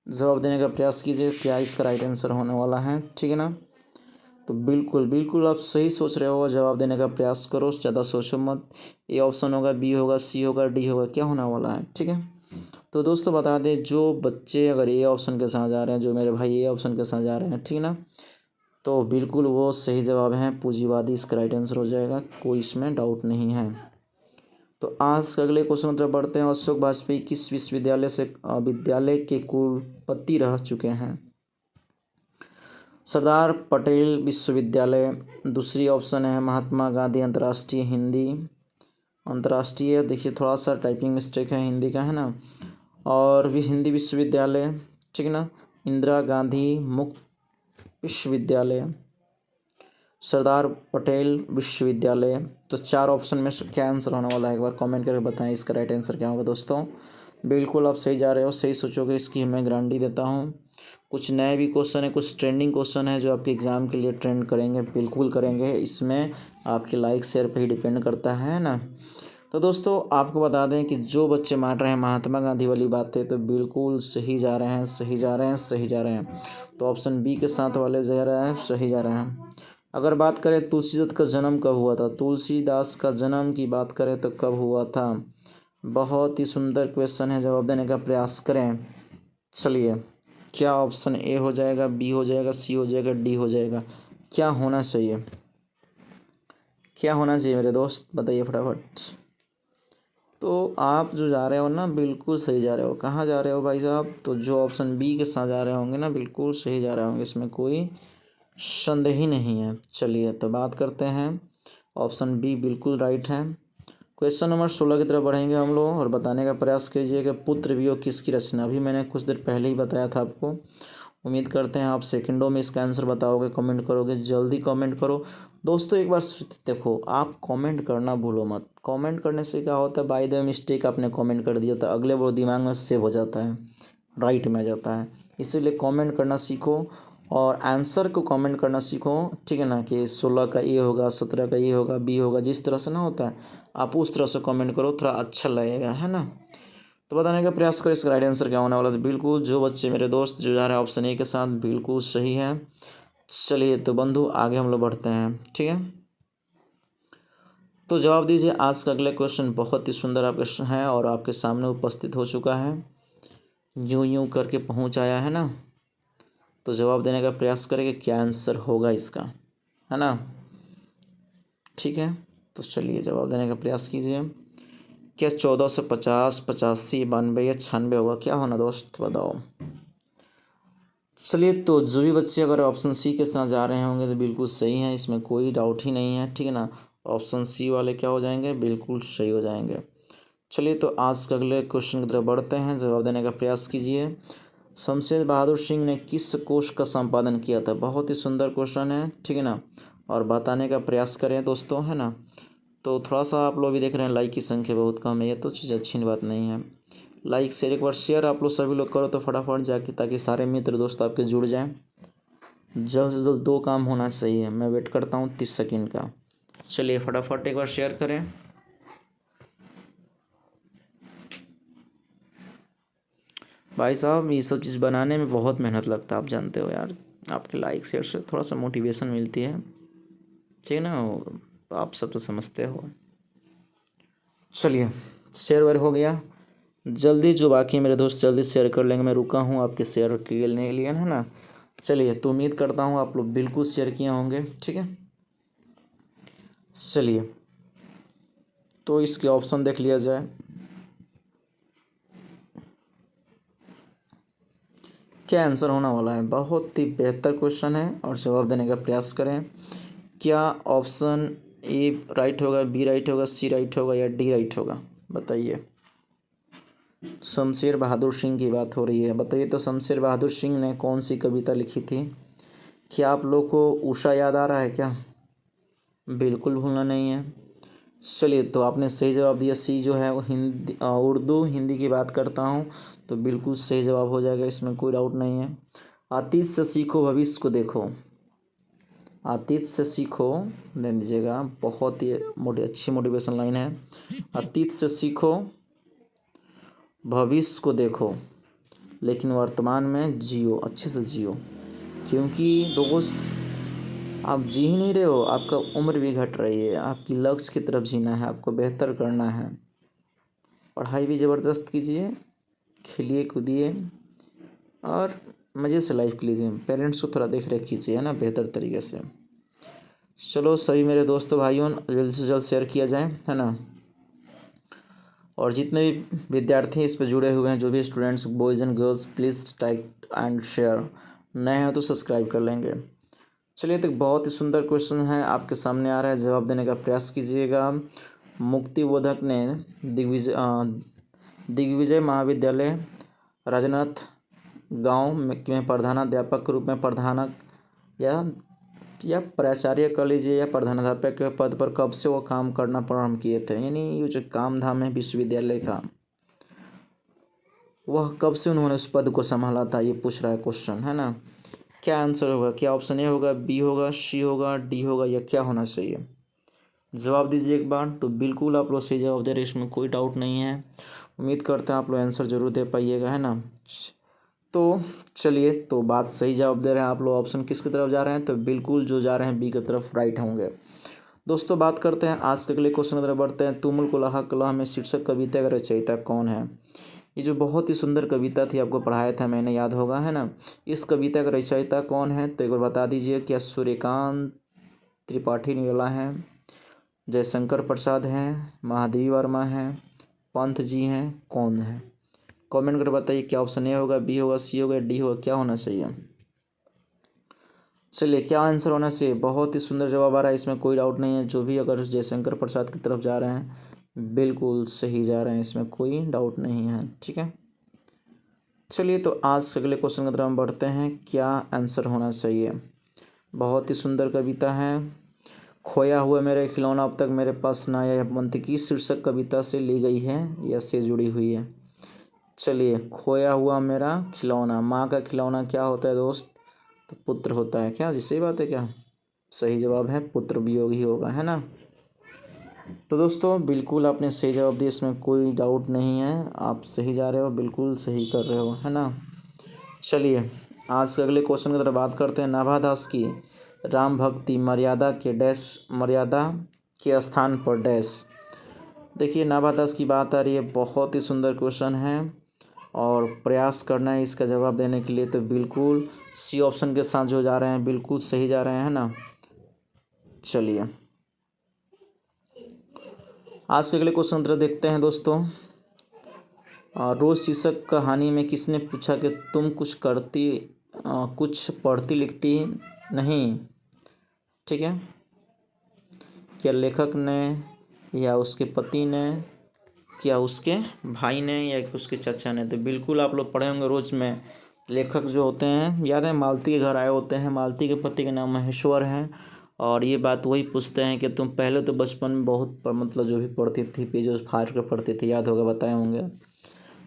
जवाब देने का प्रयास कीजिए, क्या इसका राइट आंसर होने वाला है, ठीक है ना। तो बिल्कुल बिल्कुल आप सही सोच रहे हो, जवाब देने का प्रयास करो, ज़्यादा सोचो मत। ए ऑप्शन होगा, बी होगा, सी होगा, डी होगा, क्या होने वाला है, ठीक है। तो दोस्तों बता दें, जो बच्चे अगर ए ऑप्शन के साथ जा रहे हैं, जो मेरे भाई ए ऑप्शन के साथ जा रहे हैं, ठीक है ना, तो बिल्कुल वो सही जवाब है पूंजीवादी, इसका राइट आंसर हो जाएगा, कोई इसमें डाउट नहीं है। तो आज के अगले क्वेश्चन की तरफ बढ़ते हैं। अशोक वाजपेयी किस विद्यालय के कुलपति रह चुके हैं? सरदार पटेल विश्वविद्यालय, दूसरी ऑप्शन है महात्मा गांधी अंतर्राष्ट्रीय हिंदी, अंतर्राष्ट्रीय, देखिए थोड़ा सा टाइपिंग मिस्टेक है हिंदी का, है ना, और भी हिंदी विश्वविद्यालय, ठीक है ना, इंदिरा गांधी मुक्त विश्वविद्यालय, सरदार पटेल विश्वविद्यालय। तो 4 ऑप्शन में से क्या आंसर होने वाला है, एक बार कमेंट करके बताएं इसका राइट आंसर क्या होगा। दोस्तों बिल्कुल आप सही जा रहे हो, सही सोचोगे, इसकी मैं गारंटी देता हूँ। कुछ नए भी क्वेश्चन है, कुछ ट्रेंडिंग क्वेश्चन है जो आपके एग्ज़ाम के लिए ट्रेंड करेंगे, बिल्कुल करेंगे। इसमें आपके लाइक शेयर पे ही डिपेंड करता है ना। तो दोस्तों आपको बता दें कि जो बच्चे मान रहे हैं महात्मा गांधी वाली बातें तो बिल्कुल सही जा रहे हैं, सही जा रहे हैं, सही जा रहे हैं। तो ऑप्शन बी के साथ वाले जा रहे हैं, सही जा रहे हैं। अगर बात करें तुलसीदास का जन्म कब हुआ था, तुलसीदास का जन्म की बात करें तो कब हुआ था, बहुत ही सुंदर क्वेश्चन है, जवाब देने का प्रयास करें। चलिए, क्या ऑप्शन ए हो जाएगा, बी हो जाएगा, सी हो जाएगा, डी हो जाएगा, क्या होना चाहिए, क्या होना चाहिए मेरे दोस्त, बताइए फटाफट। तो आप जो जा रहे हो ना बिल्कुल सही जा रहे हो। कहाँ जा रहे हो भाई साहब, तो जो ऑप्शन बी के साथ जा रहे होंगे ना बिल्कुल सही जा रहे होंगे, इसमें कोई संदेह ही नहीं है। चलिए तो बात करते हैं, ऑप्शन बी बिल्कुल राइट है। क्वेश्चन नंबर 16 की तरफ बढ़ेंगे हम लोग और बताने का प्रयास कीजिए कि पुत्र वियोग किसकी रचना। अभी मैंने कुछ देर पहले ही बताया था आपको। उम्मीद करते हैं आप सेकंडों में इसका आंसर बताओगे, कमेंट करोगे, जल्दी कमेंट करो। दोस्तों एक बार देखो, आप कमेंट करना भूलो मत। कमेंट करने से क्या होता है, बाय द मिस्टेक आपने कमेंट कर दिया तो अगले वो दिमाग में सेव हो जाता है, राइट में आ जाता है। इसीलिए कमेंट करना सीखो और आंसर को कमेंट करना सीखो, ठीक है ना, कि 16 का ये होगा, 17 का ये होगा, बी होगा, जिस तरह से ना होता है आप उस तरह से कमेंट करो, थोड़ा अच्छा लगेगा, है ना। तो बताने का प्रयास करें इसका राइट आंसर क्या होने वाला। तो बिल्कुल जो बच्चे मेरे दोस्त जो जा रहे हैं ऑप्शन ए के साथ बिल्कुल सही है। चलिए तो बंधु आगे हम लोग बढ़ते हैं, ठीक है। तो जवाब दीजिए, आज का अगला क्वेश्चन बहुत ही सुंदर आपका है और आपके सामने उपस्थित हो चुका है, यूं यूं करके पहुंच आया है ना। तो जवाब देने का प्रयास करेंगे क्या आंसर होगा इसका, है ना। ठीक है, तो चलिए जवाब देने का प्रयास कीजिए। क्या 1450, 85, 92 या 96 होगा, क्या होना दोस्त बताओ। चलिए तो जो भी बच्चे अगर ऑप्शन सी के साथ जा रहे होंगे तो बिल्कुल सही है, इसमें कोई डाउट ही नहीं है, ठीक है ना। ऑप्शन सी वाले क्या हो जाएंगे, बिल्कुल सही हो जाएंगे। चलिए तो आज के अगले क्वेश्चन की तरफ बढ़ते हैं, जवाब देने का प्रयास कीजिए। शमशेर बहादुर सिंह ने किस कोष का संपादन किया था, बहुत ही सुंदर क्वेश्चन है, ठीक है ना। और बताने का प्रयास करें दोस्तों, है ना। तो थोड़ा सा आप लोग भी देख रहे हैं लाइक की संख्या बहुत कम है, ये तो चीज़ अच्छी बात नहीं है। लाइक शेयर एक बार शेयर आप लोग सभी लोग करो तो फटाफट जाके, ताकि सारे मित्र दोस्त आपके जुड़ जाएं। जल्द से जल्द 2 काम होना चाहिए, मैं वेट करता हूँ 30 सेकंड का। चलिए फटाफट एक बार शेयर करें। भाई साहब ये सब चीज़ बनाने में बहुत मेहनत लगता है, आप जानते हो यार। आपके लाइक शेयर से थोड़ा सा मोटिवेशन मिलती है, ठीक है ना, आप सब तो समझते हो। चलिए शेयर वेयर हो गया, जल्दी जो बाकी है मेरे दोस्त जल्दी शेयर कर लेंगे, मैं रुका हूँ आपके शेयर के लिए, है ना। चलिए तो उम्मीद करता हूँ आप लोग बिल्कुल शेयर किए होंगे, ठीक है। चलिए तो इसके ऑप्शन देख लिया जाए। क्या आंसर होने वाला है, बहुत ही बेहतर क्वेश्चन है और जवाब देने का प्रयास करें। क्या ऑप्शन ए राइट होगा, बी राइट होगा, सी राइट होगा या डी राइट होगा, बताइए। शमशेर बहादुर सिंह की बात हो रही है, बताइए तो शमशेर बहादुर सिंह ने कौन सी कविता लिखी थी। क्या आप लोग को उषा याद आ रहा है क्या, बिल्कुल भूलना नहीं है। चलिए तो आपने सही जवाब दिया, सी जो है वो हिंदी उर्दू हिंदी की बात करता हूँ, तो बिल्कुल सही जवाब हो जाएगा, इसमें कोई डाउट नहीं है। अतीत से सीखो भविष्य को देखो, अतीत से सीखो, दे दीजिएगा, बहुत ही अच्छी मोटिवेशन लाइन है। अतीत से सीखो भविष्य को देखो, लेकिन वर्तमान में जियो, अच्छे से जियो, क्योंकि दोस्त आप जी ही नहीं रहे हो, आपका उम्र भी घट रही है, आपकी लक्ष्य की तरफ जीना है, आपको बेहतर करना है। पढ़ाई भी ज़बरदस्त कीजिए, खेलिए कूदिए और मज़े से लाइफ लीजिए, पेरेंट्स को थोड़ा देख रेख कीजिए, है ना, बेहतर तरीके से। चलो सभी मेरे दोस्तों भाइयों जल्द से जल्द शेयर किया जाए, है ना। और जितने भी विद्यार्थी इस पर जुड़े हुए हैं, जो भी students boys and girls, please type and share, नए हैं तो सब्सक्राइब कर लेंगे। चलिए तो बहुत ही सुंदर क्वेश्चन है आपके सामने आ रहा है, जवाब देने का प्रयास कीजिएगा। मुक्तिबोधक ने दिग्विजय महाविद्यालय राजनाथ गांव में प्रधानाध्यापक के रूप में या प्राचार्य कर लीजिए या प्रधानाध्यापक के पद पर कब से वो काम करना प्रारंभ किए थे, यानी ये जो काम धाम है विश्वविद्यालय का, वह कब से उन्होंने उस पद को संभाला था, ये पूछ रहा है क्वेश्चन, है ना। क्या आंसर होगा, क्या ऑप्शन ए होगा, बी होगा, सी होगा, डी होगा या क्या होना चाहिए। जवाब दीजिए एक बार। तो बिल्कुल आप लोग सही जवाब दे रहे हैं, इसमें कोई डाउट नहीं है। उम्मीद करते हैं आप लोग आंसर जरूर दे पाइएगा, है ना। तो चलिए, तो बात सही जवाब दे रहे हैं आप लोग। ऑप्शन किसकी तरफ जा रहे हैं? तो बिल्कुल जो जा रहे हैं बी की तरफ राइट होंगे। दोस्तों बात करते हैं आज के अगले क्वेश्चन की तरफ बढ़ते हैं। तुमुल कुलाहा कलह में शीर्षक कविता का रचयिता कौन है? ये जो बहुत ही सुंदर कविता थी, आपको पढ़ाया था मैंने, याद होगा, है ना। इस कविता का रचयिता कौन है? तो एक बार बता दीजिए। क्या सूर्यकांत त्रिपाठी निराला है, जयशंकर प्रसाद हैं, महादेवी वर्मा हैं, पंत जी हैं, कौन है? कमेंट करके बताइए क्या ऑप्शन ए होगा, बी होगा, सी होगा, डी होगा, क्या होना चाहिए। चलिए, क्या आंसर होना चाहिए? बहुत ही सुंदर जवाब आ रहा है, इसमें कोई डाउट नहीं है। जो भी अगर जयशंकर प्रसाद की तरफ जा रहे हैं बिल्कुल सही जा रहे हैं, इसमें कोई डाउट नहीं है। ठीक है, चलिए तो आज के अगले क्वेश्चन की तरफ हम बढ़ते हैं। क्या आंसर होना चाहिए? बहुत ही सुंदर कविता है। खोया हुआ मेरा खिलौना अब तक मेरे पास ना आया, पंत की शीर्षक कविता से ली गई है या से जुड़ी हुई है। चलिए, खोया हुआ मेरा खिलौना, माँ का खिलौना क्या होता है दोस्त? तो पुत्र होता है। क्या जी, सही बात है क्या? सही जवाब है पुत्र वियोग ही होगा, है ना। तो दोस्तों बिल्कुल आपने सही जवाब दिया, इसमें कोई डाउट नहीं है। आप सही जा रहे हो, बिल्कुल सही कर रहे हो, है ना। चलिए, आज के अगले क्वेश्चन की तरफ बात करते हैं। नाभादास की राम भक्ति मर्यादा के डैश, मर्यादा के स्थान पर डैश। देखिए, नाभादास की बात आ रही है। बहुत ही सुंदर क्वेश्चन है और प्रयास करना है इसका जवाब देने के लिए। तो बिल्कुल सी ऑप्शन के साथ जो जा रहे हैं बिल्कुल सही जा रहे हैं, है ना। चलिए, आज के अगले क्वेश्चन तरफ देखते हैं दोस्तों। रोज शीर्षक कहानी में किसने पूछा कि तुम कुछ पढ़ती लिखती नहीं? ठीक है, क्या लेखक ने, या उसके पति ने, क्या उसके भाई ने, या उसके चाचा ने? तो बिल्कुल आप लोग पढ़े होंगे रोज में। लेखक जो होते हैं, याद है, मालती के घर आए होते हैं। मालती के पति का नाम महेश्वर है और ये बात वही पूछते हैं कि तुम पहले तो बचपन में बहुत मतलब जो भी पढ़ती थी पेज फाड़ कर पढ़ती थी, याद होगा, बताए होंगे।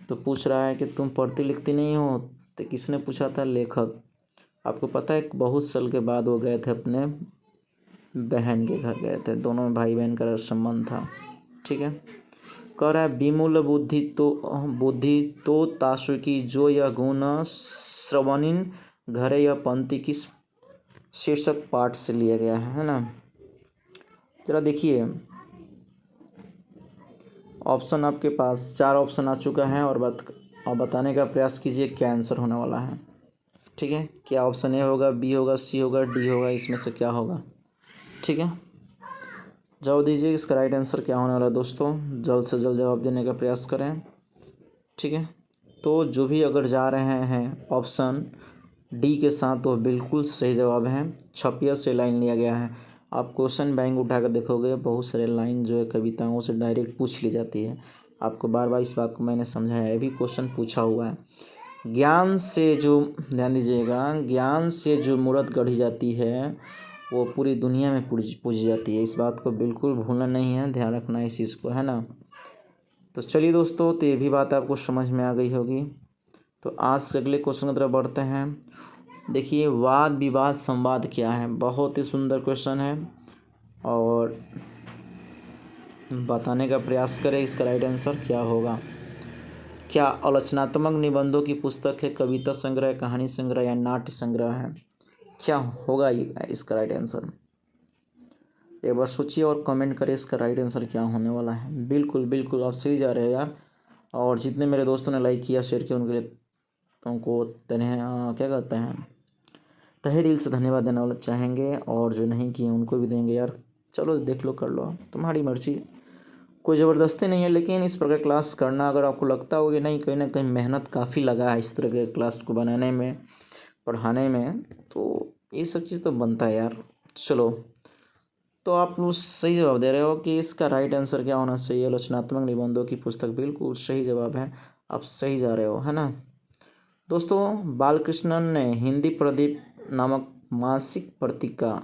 तो पूछ रहा है कि तुम पढ़ती लिखती नहीं हो। तो किसने पूछा था? लेखक। आपको पता है बहुत साल के बाद वो गए थे अपने बहन के घर गए थे, दोनों में भाई बहन का संबंध था। ठीक है, कह रहा है विमूल बुद्धि तो तासुकी जो यह गुण श्रवणिन घरे, यह पंक्ति किस शीर्षक पाठ से लिया गया है ना। जरा देखिए, ऑप्शन आपके पास 4 ऑप्शन आ चुका है और बताने का प्रयास कीजिए क्या आंसर होने वाला है। ठीक है, क्या ऑप्शन ए होगा, बी होगा, सी होगा, डी होगा, इसमें से क्या होगा? ठीक है, जवाब दीजिए इसका राइट आंसर क्या होने वाला है दोस्तों। जल्द से जल्द जवाब देने का प्रयास करें। ठीक है, तो जो भी अगर जा रहे हैं ऑप्शन डी के साथ तो बिल्कुल सही जवाब है। छपिया से लाइन लिया गया है। आप क्वेश्चन बैंक उठाकर देखोगे, बहुत सारे लाइन जो है कविताओं से डायरेक्ट पूछ ली जाती है। आपको बार बार इस बात को मैंने समझाया है, भी क्वेश्चन पूछा हुआ है। ज्ञान से जो, ध्यान दीजिएगा, ज्ञान से जो मूर्त गढ़ी जाती है वो पूरी दुनिया में पूजी जाती है। इस बात को बिल्कुल भूलना नहीं है, ध्यान रखना है इस चीज़ को, है ना। तो चलिए दोस्तों, तो ये भी बात आपको समझ में आ गई होगी। तो आज के अगले क्वेश्चन की तरफ बढ़ते हैं। देखिए, वाद विवाद संवाद क्या है? बहुत ही सुंदर क्वेश्चन है और बताने का प्रयास करें इसका राइट आंसर क्या होगा। क्या आलोचनात्मक निबंधों की पुस्तक है, कविता संग्रह, कहानी संग्रह या नाट्य संग्रह है? क्या होगा इसका राइट आंसर? एक बार सोचिए और कमेंट करें इसका राइट आंसर क्या होने वाला है। बिल्कुल बिल्कुल आप सही जा रहे हैं यार। और जितने मेरे दोस्तों ने लाइक किया, शेयर किया, उनके लिए उनको क्या कहते हैं, तहे दिल से धन्यवाद देना वाला चाहेंगे। और जो नहीं किए उनको भी देंगे यार। चलो देख लो, कर लो, तुम्हारी मर्जी, कोई ज़बरदस्ती नहीं है। लेकिन इस प्रकार क्लास करना, अगर आपको लगता हो कि नहीं कहीं ना कहीं मेहनत काफ़ी लगा है इस तरह के क्लास को बनाने में, पढ़ाने में, तो ये सब चीज़ तो बनता है यार। चलो, तो आप लोग सही जवाब दे रहे हो कि इसका राइट आंसर क्या होना चाहिए। आलोचनात्मक निबंधों की पुस्तक, बिल्कुल सही जवाब है। आप सही जा रहे हो, है ना। दोस्तों, बालकृष्णन ने हिंदी प्रदीप नामक मासिक पत्रिका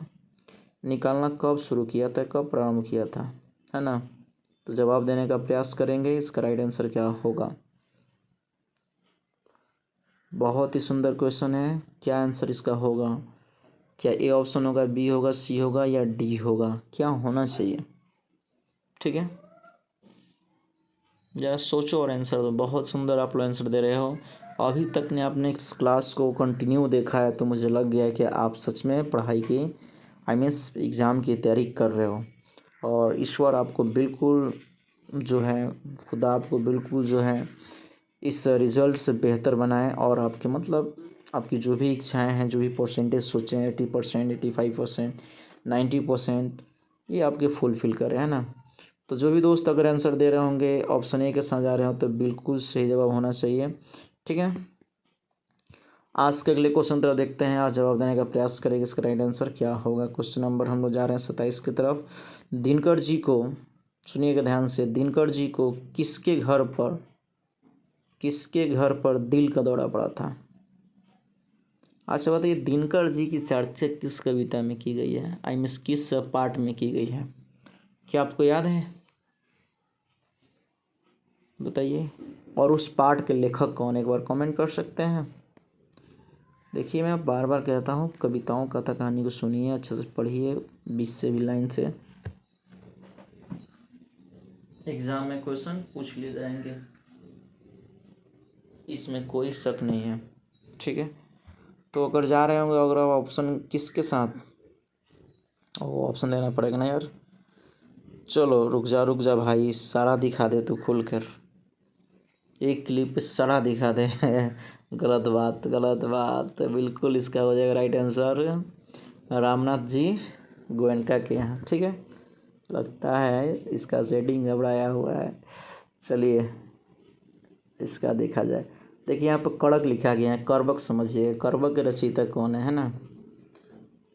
निकालना कब शुरू किया था, कब प्रारंभ किया था, है ना। तो जवाब देने का प्रयास करेंगे, इसका राइट आंसर क्या होगा। बहुत ही सुंदर क्वेश्चन है, क्या आंसर इसका होगा? क्या ए ऑप्शन होगा, बी होगा, सी होगा या डी होगा? क्या होना चाहिए? ठीक है, जरा सोचो और आंसर दो। बहुत सुंदर आप लोग आंसर दे रहे हो। अभी तक ने आपने इस क्लास को कंटिन्यू देखा है तो मुझे लग गया है कि आप सच में पढ़ाई की IAS एग्ज़ाम की तैयारी कर रहे हो। और ईश्वर आपको बिल्कुल जो है, खुदा आपको बिल्कुल जो है इस रिज़ल्ट से बेहतर बनाए और आपके मतलब आपकी जो भी इच्छाएं हैं, जो भी परसेंटेज सोचें 80%, 85%, 90%, ये आपके फुलफ़िल करें, है ना। तो जो भी दोस्त अगर आंसर दे रहे होंगे ऑप्शन ए के साथ जा रहे हो तो बिल्कुल सही जवाब होना चाहिए, ठीक है। आज के अगले क्वेश्चन तरफ देखते हैं, आज जवाब देने का प्रयास करेंगे। इसका राइट आंसर क्या होगा। क्वेश्चन नंबर हम लोग जा रहे हैं 27 की तरफ। दिनकर जी को, सुनिएगा ध्यान से, दिनकर जी को किसके घर पर दिल का दौरा पड़ा था। अच्छा बताइए, दिनकर जी की चर्चा किस कविता में की गई है, आई मीन किस पार्ट में की गई है, क्या आपको याद है, बताइए। और उस पार्ट के लेखक कौन, एक बार कमेंट कर सकते हैं। देखिए मैं बार बार कहता हूँ, कविताओं कथा कहानी को सुनिए, अच्छे से पढ़िए, 20 से भी लाइन से एग्जाम में क्वेश्चन पूछ लिए जाएंगे, इसमें कोई शक नहीं है, ठीक है। तो अगर जा रहे होंगे, अगर आप ऑप्शन किसके साथ, वो ऑप्शन देना पड़ेगा ना यार। चलो रुक जा भाई, सारा दिखा दे तू खुल कर, एक क्लिप पे सारा दिखा दे गलत बात, बिल्कुल इसका हो जाएगा राइट आंसर रामनाथ जी गोयनका के यहाँ, ठीक है। लगता है इसका सेटिंग घबराया हुआ है। चलिए इसका देखा जाए। देखिए यहाँ पर कड़क लिखा गया है, करबक समझिए, करबक के रचयिता कौन है ना।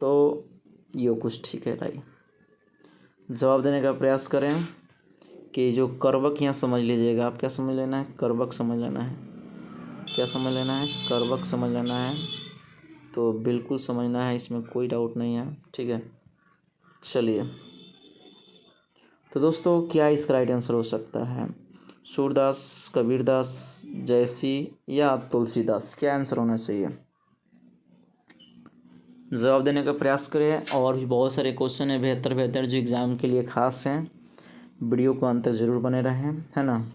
तो ये कुछ ठीक है भाई, जवाब देने का प्रयास करें कि जो करबक यहाँ समझ लीजिएगा आप, क्या समझ लेना है, करबक समझ लेना है, क्या समझ लेना है, करबक समझ लेना है। तो बिल्कुल समझना है, इसमें कोई डाउट नहीं है, ठीक है। चलिए तो दोस्तों क्या इसका राइट आंसर हो सकता है, सूरदास, कबीरदास, जयसी या तुलसीदास, क्या आंसर होना चाहिए। जवाब देने का प्रयास करें। और भी बहुत सारे क्वेश्चन है बेहतर जो एग्ज़ाम के लिए ख़ास हैं, वीडियो को अंत तक ज़रूर बने रहें, है ना।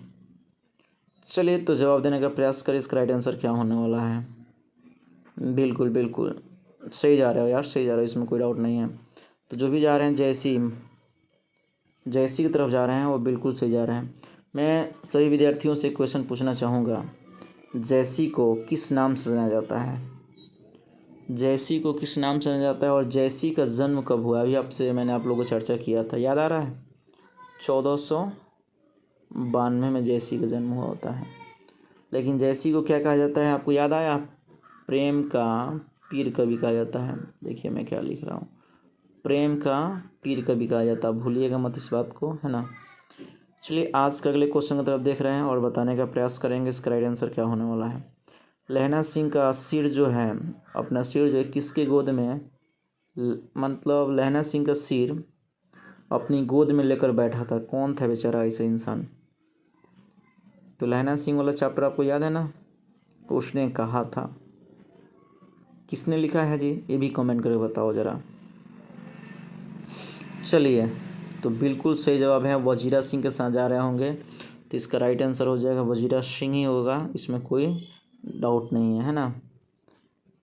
चलिए तो जवाब देने का प्रयास करें, इसका राइट आंसर क्या होने वाला है। बिल्कुल सही जा रहे हो यार, सही जा रहे हो, इसमें कोई डाउट नहीं है। तो जो भी जा रहे हैं जयसी की तरफ जा रहे हैं वो बिल्कुल सही जा रहे हैं। मैं सभी विद्यार्थियों से क्वेश्चन पूछना चाहूँगा, जयसी को किस नाम से जाना जाता है, जयसी को किस नाम से जाना जाता है, और जयसी का जन्म कब हुआ, अभी आपसे मैंने आप लोगों को चर्चा किया था, याद आ रहा है। 1492 में जयसी का जन्म हुआ होता है। लेकिन जयसी को क्या कहा जाता है, आपको याद आया, प्रेम का पीर कवि कहा जाता है। देखिए मैं क्या लिख रहा हूँ, प्रेम का पीर कवि कहा जाता है, भूलिएगा मत इस बात को, है ना। चलिए आज के अगले क्वेश्चन की तरफ देख रहे हैं और बताने का प्रयास करेंगे इसका राइट आंसर क्या होने वाला है। लहना सिंह का सिर जो है, अपना सिर जो है किसके गोद में, मतलब लहना सिंह का सिर अपनी गोद में लेकर बैठा था, कौन था बेचारा ऐसा इंसान। तो लहना सिंह वाला चैप्टर आपको याद है ना, तो उसने कहा था, किसने लिखा है जी, ये भी कमेंट करके बताओ ज़रा। चलिए तो बिल्कुल सही जवाब है, वजीरा सिंह के साथ जा रहे होंगे, तो इसका राइट आंसर हो जाएगा वजीरा सिंह ही होगा, इसमें कोई डाउट नहीं है ना।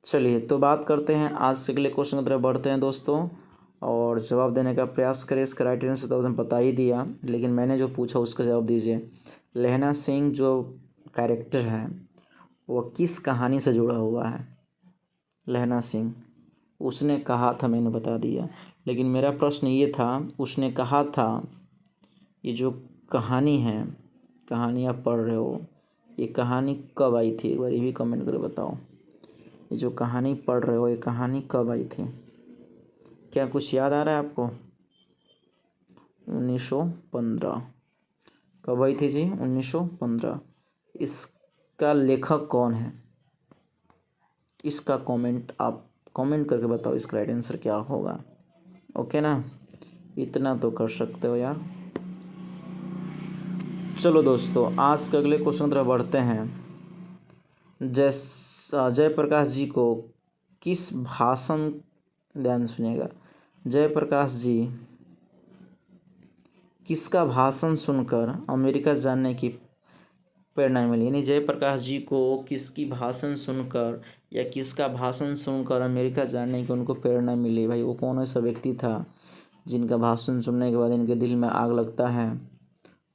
चलिए तो बात करते हैं आज से अगले क्वेश्चन की तरफ बढ़ते हैं दोस्तों, और जवाब देने का प्रयास करें। इसका राइट आंसर तो आपने बता ही दिया, लेकिन मैंने जो पूछा उसका जवाब दीजिए। लहना सिंह जो कैरेक्टर है वो किस कहानी से जुड़ा हुआ है। लहना सिंह, उसने कहा था, मैंने बता दिया, लेकिन मेरा प्रश्न ये था, उसने कहा था, ये जो कहानी है, कहानी आप पढ़ रहे हो, ये कहानी कब आई थी, एक बार ये भी कमेंट करके बताओ। ये जो कहानी पढ़ रहे हो, ये कहानी कब आई थी, क्या कुछ याद आ रहा है आपको। 1915 कब आई थी जी, 1915। इसका लेखक कौन है, इसका कमेंट आप कमेंट करके बताओ, इसका राइट आंसर क्या होगा। ओके ना, इतना तो कर सकते हो यार। चलो दोस्तों आज के अगले क्वेश्चन तरफ बढ़ते हैं। जयप्रकाश जी को किस भाषण, ध्यान सुनिएगा, जयप्रकाश जी किसका भाषण सुनकर अमेरिका जाने की प्रेरणा मिली, यानी जयप्रकाश जी को किसकी भाषण सुनकर या किसका भाषण सुनकर अमेरिका जाने की उनको प्रेरणा मिली। भाई वो कौन ऐसा व्यक्ति था जिनका भाषण सुनने के बाद इनके दिल में आग लगता है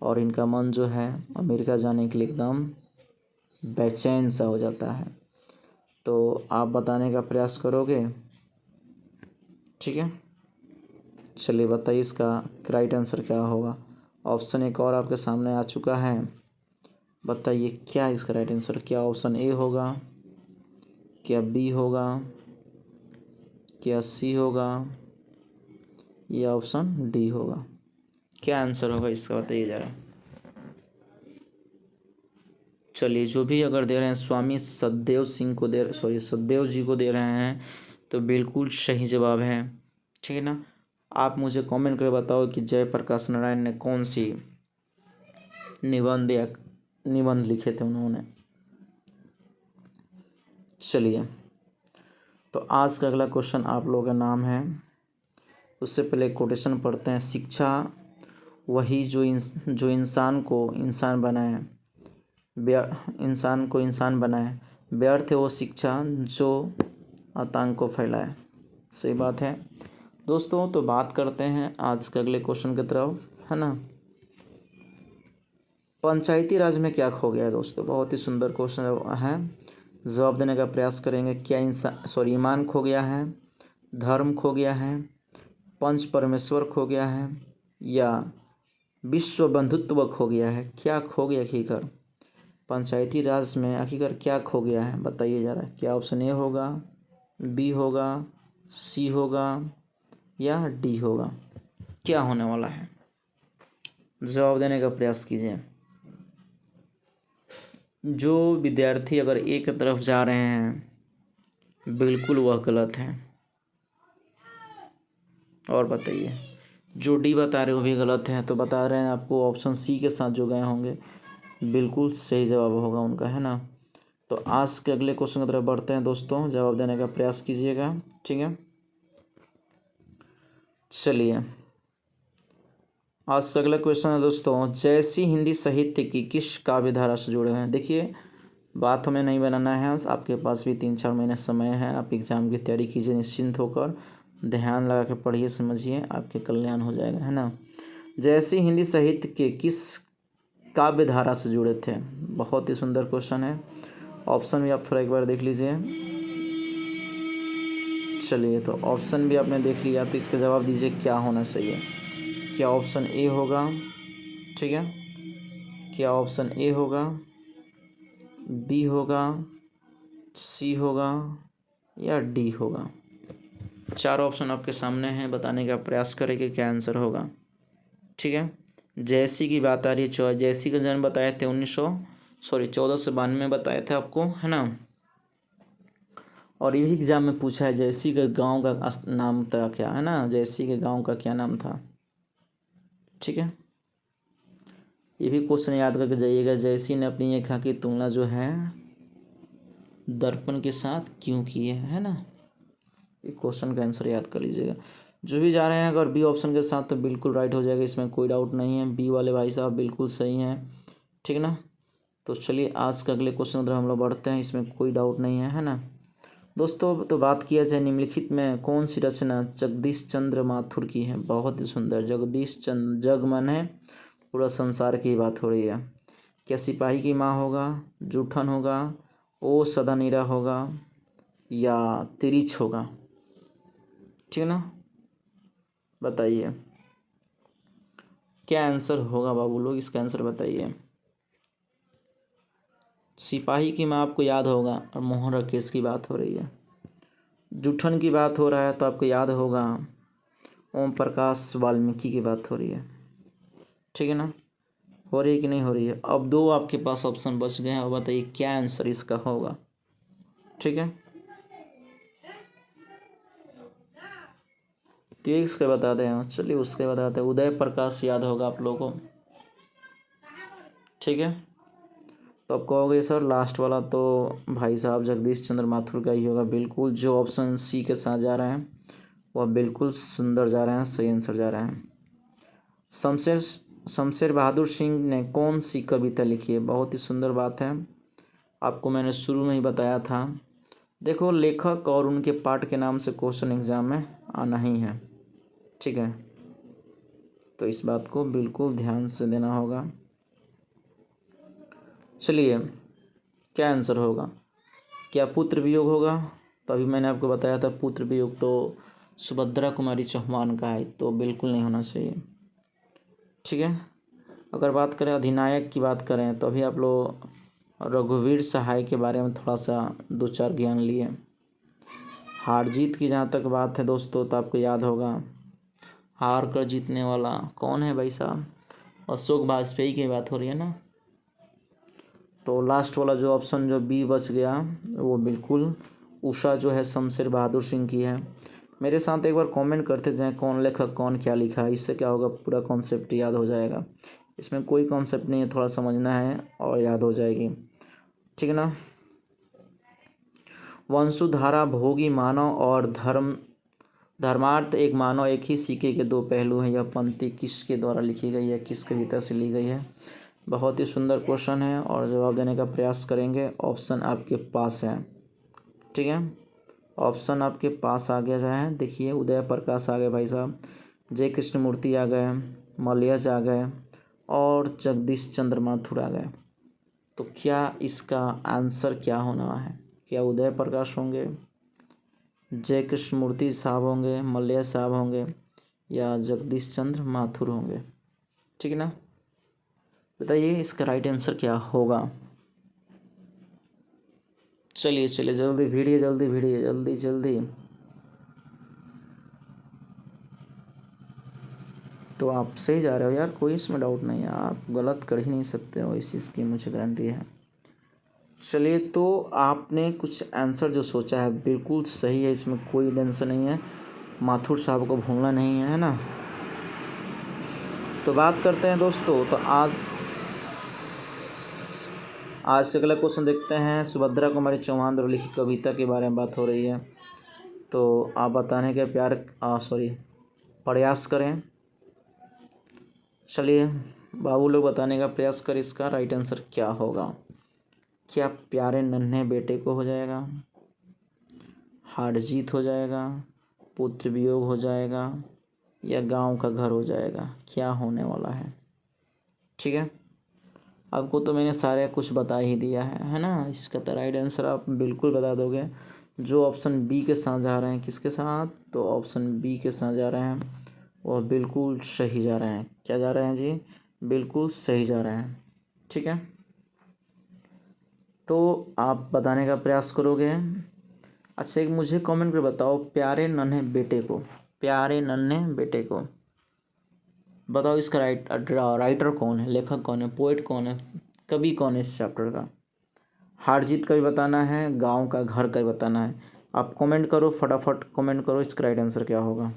और इनका मन जो है अमेरिका जाने के लिए एकदम बेचैन सा हो जाता है। तो आप बताने का प्रयास करोगे, ठीक है। चलिए बताइए इसका राइट आंसर क्या होगा। ऑप्शन एक और आपके सामने आ चुका है, बताइए क्या इसका राइट आंसर, क्या ऑप्शन ए होगा, क्या बी होगा, क्या सी होगा या ऑप्शन डी होगा। क्या आंसर होगा इसका बताइए ज़रा। चलिए जो भी अगर दे रहे हैं स्वामी सतदेव सिंह को सतदेव जी को दे रहे हैं तो बिल्कुल सही जवाब है, ठीक है ना। आप मुझे कमेंट करके बताओ कि जयप्रकाश नारायण ने कौन सी निबंध लिखे थे उन्होंने। चलिए तो आज का अगला क्वेश्चन आप लोगों का नाम है, उससे पहले कोटेशन पढ़ते हैं। शिक्षा वही जो इंसान को इंसान बनाए, इंसान को इंसान बनाए, व्यर्थ है वो शिक्षा जो आतंक को फैलाए। सही बात है दोस्तों। तो बात करते हैं आज के अगले क्वेश्चन की तरफ, है ना। पंचायती राज में क्या खो गया है दोस्तों, बहुत ही सुंदर क्वेश्चन है। जवाब देने का प्रयास करेंगे। क्या ईमान खो गया है, धर्म खो गया है, पंच परमेश्वर खो गया है या विश्व बंधुत्व खो गया है। क्या खो गया आखिरकार पंचायती राज में, आखिरकार क्या खो गया है बताइए ज़रा। क्या ऑप्शन ए होगा, बी होगा, सी होगा या डी होगा। क्या होने वाला है जवाब देने का प्रयास कीजिए। जो विद्यार्थी अगर एक तरफ जा रहे हैं बिल्कुल वह गलत है, और बताइए जो डी बता रहे हो भी गलत है। तो बता रहे हैं आपको ऑप्शन सी के साथ जो गए होंगे बिल्कुल सही जवाब होगा उनका, है ना। तो आज के अगले क्वेश्चन की तरफ बढ़ते हैं दोस्तों, जवाब देने का प्रयास कीजिएगा, ठीक है। चलिए आज का अगला क्वेश्चन है दोस्तों, जैसी हिंदी साहित्य की किस काव्य धारा से जुड़े हैं। देखिए बात हमें नहीं बनाना है, आपके पास भी 3-4 महीने समय है, आप एग्ज़ाम की तैयारी कीजिए निश्चिंत होकर, ध्यान लगा के पढ़िए समझिए, आपके कल्याण हो जाएगा, है ना। जैसी हिंदी साहित्य के किस काव्य धारा से जुड़े थे, बहुत ही सुंदर क्वेश्चन है। ऑप्शन भी आप थोड़ा एक बार देख लीजिए। चलिए तो ऑप्शन भी आपने देख लिया, तो इसका जवाब दीजिए क्या होना चाहिए। क्या ऑप्शन ए होगा, ठीक है, क्या ऑप्शन ए होगा, बी होगा, सी होगा या डी होगा। 4 ऑप्शन आपके सामने हैं, बताने का प्रयास करें कि क्या आंसर होगा, ठीक है। जैसी की बात आ रही है, जैसी का जन्म बताए थे 1492 में बताए थे आपको, है ना। और ये भी एग्जाम में पूछा है जैसी के गांव का नाम था क्या, है ना, जैसी के गांव का क्या नाम था, ठीक है। ये भी क्वेश्चन याद करके जाइएगा। जैसी ने अपनी एक आँख की तुलना जो है दर्पण के साथ क्यों की है ना। ये क्वेश्चन का आंसर याद कर लीजिएगा। जो भी जा रहे हैं अगर बी ऑप्शन के साथ तो बिल्कुल राइट हो जाएगा, इसमें कोई डाउट नहीं है। बी वाले भाई साहब बिल्कुल सही हैं, ठीक है ना। तो चलिए आज का अगले क्वेश्चन उधर हम लोग बढ़ते हैं, इसमें कोई डाउट नहीं है ना दोस्तों। तो बात किया जाए निम्नलिखित में कौन सी रचना जगदीश चंद्र माथुर की है। बहुत ही सुंदर, जगदीश चंद्र, जग मन है पूरा संसार की बात हो रही है। क्या सिपाही की माँ होगा, जूठन होगा, ओ सदा नीरा होगा या तिरिच होगा, ठीक है ना। बताइए क्या आंसर होगा बाबू लोग, इसका आंसर बताइए। सिपाही की माँ आपको याद होगा और मोहन राकेश की बात हो रही है। जूठन की बात हो रहा है तो आपको याद होगा ओम प्रकाश वाल्मीकि की बात हो रही है, ठीक है ना। हो रही है कि नहीं हो रही है। अब 2 आपके पास ऑप्शन बच गए हैं, और बताइए क्या आंसर इसका होगा, ठीक है। तो इसके बता दें, चलिए उसके बताते हैं। उदय प्रकाश याद होगा आप लोगों को, ठीक है। तो आप कहोगे सर लास्ट वाला तो भाई साहब जगदीश चंद्र माथुर का ही होगा। बिल्कुल जो ऑप्शन सी के साथ जा रहे हैं वह बिल्कुल सुंदर जा रहे हैं, सही आंसर जा रहे हैं। शमशेर शमशेर बहादुर सिंह ने कौन सी कविता लिखी है? बहुत ही सुंदर बात है, आपको मैंने शुरू में ही बताया था। देखो, लेखक और उनके पाठ के नाम से क्वेश्चन एग्जाम में आना ही है, ठीक है, तो इस बात को बिल्कुल ध्यान से देना होगा। चलिए, क्या आंसर होगा? क्या पुत्र वियोग होगा? तो अभी मैंने आपको बताया था पुत्र वियोग तो सुभद्रा कुमारी चौहान का है, तो बिल्कुल नहीं होना चाहिए, ठीक है। अगर बात करें अधिनायक की बात करें तो अभी आप लोग रघुवीर सहाय के बारे में थोड़ा सा 2-4 ज्ञान लिए। हार जीत की जहाँ तक बात है दोस्तों, तो आपको याद होगा हार कर जीतने वाला कौन है भाई साहब? अशोक वाजपेयी की बात हो रही है ना। तो लास्ट वाला जो ऑप्शन जो बी बच गया वो बिल्कुल उषा जो है शमशेर बहादुर सिंह की है। मेरे साथ एक बार कमेंट करते जाएं कौन लेखक कौन क्या लिखा है, इससे क्या होगा पूरा कॉन्सेप्ट याद हो जाएगा। इसमें कोई कॉन्सेप्ट नहीं है, थोड़ा समझना है और याद हो जाएगी, ठीक है ना। वंशुधारा भोगी मानव और धर्मार्थ एक मानव एक ही सिक्के के 2 पहलू हैं। यह पंक्ति किसके द्वारा लिखी गई है, किस कविता से ली गई है? बहुत ही सुंदर क्वेश्चन है और जवाब देने का प्रयास करेंगे। ऑप्शन आपके पास है, ठीक है, ऑप्शन आपके पास आ गया है। देखिए, उदय प्रकाश आ गए भाई साहब, जय कृष्णमूर्ति आ गए, मलयज आ गए और जगदीश चंद्र माथुर आ गए। तो क्या इसका आंसर क्या होना है? क्या उदय प्रकाश होंगे, जय कृष्णमूर्ति साहब होंगे, मलयज साहब होंगे या जगदीश चंद्र माथुर होंगे? ठीक है ना, बताइए इसका राइट आंसर क्या होगा। चलिए चलिए जल्दी भिड़िए, जल्दी भिड़िए, जल्दी जल्दी। तो आप सही जा रहे हो यार, कोई इसमें डाउट नहीं है, आप गलत कर ही नहीं सकते हो, इस चीज़ की मुझे गारंटी है। चलिए, तो आपने कुछ आंसर जो सोचा है बिल्कुल सही है, इसमें कोई टेंशन नहीं है, माथुर साहब को भूलना नहीं है ना। तो बात करते हैं दोस्तों, तो आज से अगला क्वेश्चन देखते हैं। सुभद्रा कुमारी चौहान द्वारा लिखी कविता के बारे में बात हो रही है, तो आप बताने का प्रयास करें। चलिए बाबू लोग बताने का प्रयास करें, इसका राइट आंसर क्या होगा। क्या प्यारे नन्हे बेटे को हो जाएगा, हार जीत हो जाएगा, पुत्र वियोग हो जाएगा या गांव का घर हो जाएगा? क्या होने वाला है? ठीक है, आपको तो मैंने सारे कुछ बता ही दिया है ना। इसका तो राइट आंसर आप बिल्कुल बता दोगे। जो ऑप्शन बी के साथ जा रहे हैं, किसके साथ? तो ऑप्शन बी के साथ जा रहे हैं, और बिल्कुल सही जा रहे हैं। क्या जा रहे हैं जी? बिल्कुल सही जा रहे हैं, ठीक है। तो आप बताने का प्रयास करोगे। अच्छा, एक मुझे कमेंट कर बताओ, प्यारे नन्हे बेटे को, प्यारे नन्हे बेटे को बताओ इसका राइटर कौन है, लेखक कौन है, पोएट कौन है, कवि कौन है इस चैप्टर का? हार जीत का भी बताना है, गांव का घर का भी बताना है। आप कमेंट करो, फटाफट कमेंट करो, इसका राइट आंसर क्या होगा,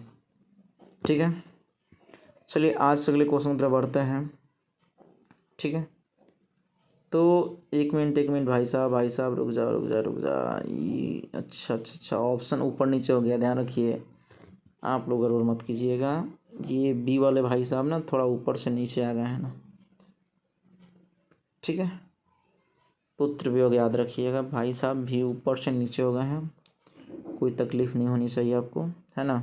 ठीक है। चलिए आज से अगले क्वेश्चन की तरफ बढ़ते हैं, ठीक है। तो एक मिनट भाई साहब रुक जा। अच्छा, ऑप्शन ऊपर नीचे हो गया, ध्यान रखिए, आप लोग गड़बड़ मत कीजिएगा। ये बी वाले भाई साहब ना थोड़ा ऊपर से नीचे आ गए हैं ना, ठीक है। पुत्र वियोग याद रखिएगा, भाई साहब भी ऊपर से नीचे हो गए हैं, कोई तकलीफ़ नहीं होनी चाहिए आपको, है ना।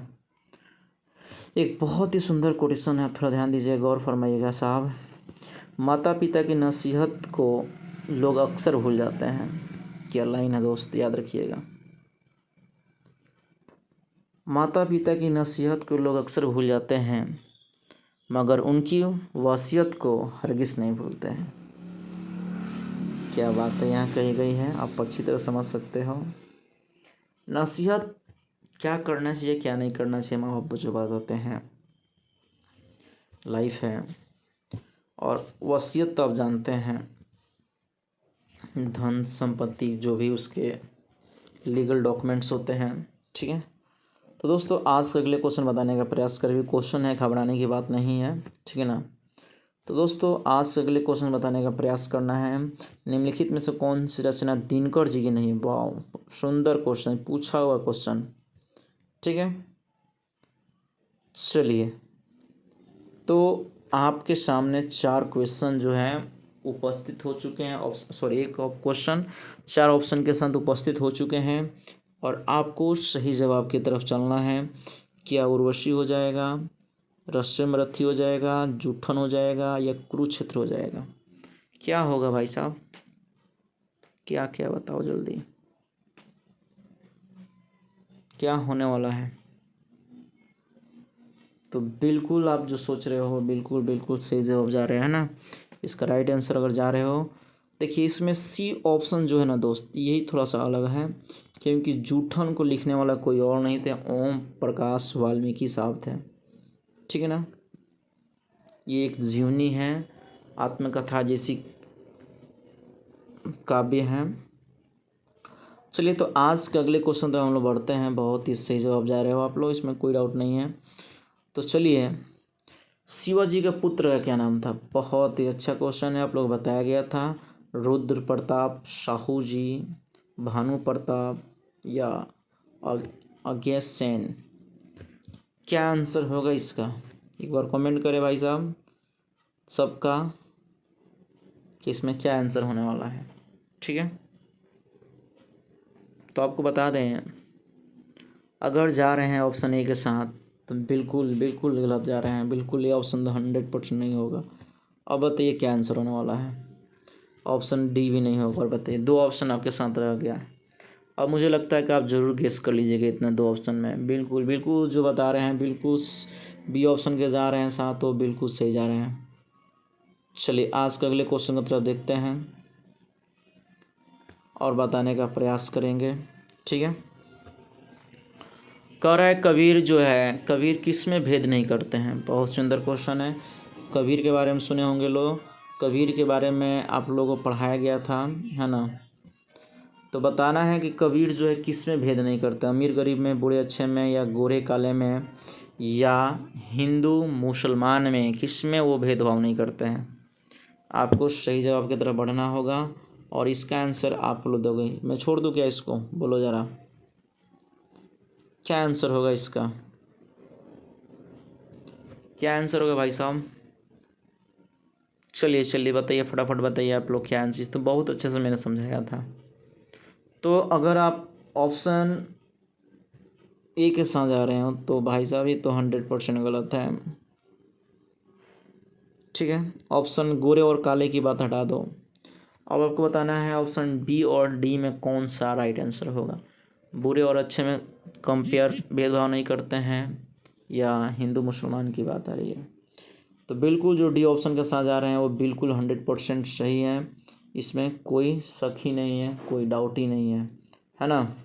एक बहुत ही सुंदर कोटेशन है, आप थोड़ा ध्यान दीजिएगा, गौर फरमाइएगा साहब। माता पिता की नसीहत को लोग अक्सर भूल जाते हैं। क्या लाइन है दोस्त, याद रखिएगा। माता पिता की नसीहत को लोग अक्सर भूल जाते हैं, मगर उनकी वसीयत को हरगिज़ नहीं भूलते हैं। क्या बात है यहाँ कही गई है, आप अच्छी तरह समझ सकते हो। नसीहत क्या करना चाहिए क्या नहीं करना चाहिए, माँ बाप जो बताते हैं, लाइफ है। और वसीयत तो आप जानते हैं, धन संपत्ति जो भी उसके लीगल डॉक्यूमेंट्स होते हैं, ठीक है। तो दोस्तों आज से अगले क्वेश्चन बताने का प्रयास करें, क्वेश्चन है, घबराने की बात नहीं है, ठीक है ना। तो दोस्तों आज से अगले क्वेश्चन बताने का प्रयास करना है। निम्नलिखित में से कौन सी रचना दिनकर जी की नहीं? वाह, सुंदर क्वेश्चन, पूछा हुआ क्वेश्चन, ठीक है। चलिए, तो आपके सामने 4 क्वेश्चन जो हैं उपस्थित हो चुके हैं। एक क्वेश्चन 4 ऑप्शन के साथ उपस्थित हो चुके हैं और आपको सही जवाब की तरफ चलना है। क्या उर्वशी हो जाएगा, रस्यमरथी हो जाएगा, जूठन हो जाएगा या कुरुक्षेत्र हो जाएगा? क्या होगा भाई साहब? क्या क्या बताओ जल्दी, क्या होने वाला है? तो बिल्कुल आप जो सोच रहे हो बिल्कुल बिल्कुल सही जवाब जा रहे हैं ना। इसका राइट आंसर अगर जा रहे हो, देखिए इसमें सी ऑप्शन जो है ना दोस्त, यही थोड़ा सा अलग है क्योंकि जूठन को लिखने वाला कोई और नहीं थे, ओम प्रकाश वाल्मीकि साहब थे। ठीक है ना। ये एक जीवनी है, आत्मकथा जैसी काव्य है। चलिए तो आज के अगले क्वेश्चन तो हम लोग बढ़ते हैं। बहुत ही सही जवाब जा रहे हो आप लोग, इसमें कोई डाउट नहीं है। तो चलिए, शिवाजी का पुत्र का क्या नाम था? बहुत ही अच्छा क्वेश्चन है, आप लोग बताया गया था। रुद्र प्रताप, साहू जी, भानु प्रताप या अज्ञसेन? क्या आंसर होगा इसका? एक बार कमेंट करें भाई साहब सबका कि इसमें क्या आंसर होने वाला है। ठीक है, तो आपको बता दें, अगर जा रहे हैं ऑप्शन ए के साथ तो बिल्कुल बिल्कुल गलत जा रहे हैं। बिल्कुल ये ऑप्शन तो 100% नहीं होगा। अब बताइए क्या आंसर होने वाला है? ऑप्शन डी भी नहीं होगा। और बताइए, 2 ऑप्शन आपके साथ रह गया। अब मुझे लगता है कि आप ज़रूर गेस कर लीजिएगा इतने 2 ऑप्शन में। बिल्कुल बिल्कुल जो बता रहे हैं बिल्कुल बी ऑप्शन के जा रहे हैं साथ, तो बिल्कुल सही जा रहे हैं। चलिए आज के अगले क्वेश्चन की तरफ देखते हैं और बताने का प्रयास करेंगे। ठीक है, कह रहा है कबीर जो है, कबीर किस में भेद नहीं करते हैं? बहुत सुंदर क्वेश्चन है। कबीर के बारे में सुने होंगे लोग, कबीर के बारे में आप लोगों को पढ़ाया गया था, है ना। तो बताना है कि कबीर जो है किस में भेद नहीं करते, अमीर गरीब में, बूढ़े अच्छे में, या गोरे काले में, या हिंदू मुसलमान में, किस में वो भेदभाव नहीं करते हैं। आपको सही जवाब की तरफ बढ़ना होगा और इसका आंसर आप लोग दोगे। मैं छोड़ दूँ क्या इसको? बोलो ज़रा, क्या आंसर होगा इसका? क्या आंसर होगा भाई साहब? चलिए चलिए बताइए, फटाफट बताइए आप लोग क्या आंसर। तो बहुत अच्छे से मैंने समझाया था। तो अगर आप ऑप्शन ए के साथ जा रहे हो तो भाई साहब ये तो 100% गलत है। ठीक है, ऑप्शन गोरे और काले की बात हटा दो। अब आपको बताना है ऑप्शन बी और डी में कौन सा राइट आंसर होगा। बुरे और अच्छे में कंपेयर, भेदभाव नहीं करते हैं, या हिंदू मुसलमान की बात आ रही है। तो बिल्कुल जो डी ऑप्शन के साथ जा रहे हैं वो बिल्कुल 100% सही है। इसमें कोई शक ही नहीं है, कोई डाउट ही नहीं है ना।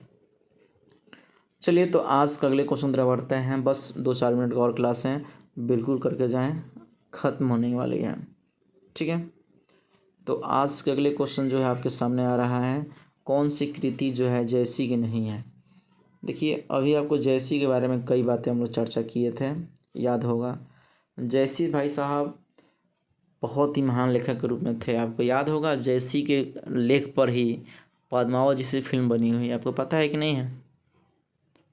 चलिए तो आज का अगले क्वेश्चन तरफ बढ़ते हैं। बस 2-4 मिनट का और क्लास है, बिल्कुल करके जाएं, ख़त्म होने वाली है। ठीक है, तो आज के अगले क्वेश्चन जो है आपके सामने आ रहा है, कौन सी कृति जो है जैसी की नहीं है? देखिए अभी आपको जैसी के बारे में कई बातें हम लोग चर्चा किए थे, याद होगा। जैसी भाई साहब बहुत ही महान लेखक के रूप में थे। आपको याद होगा जैसी के लेख पर ही पद्मावत जैसी फिल्म बनी हुई है। आपको पता है कि नहीं है?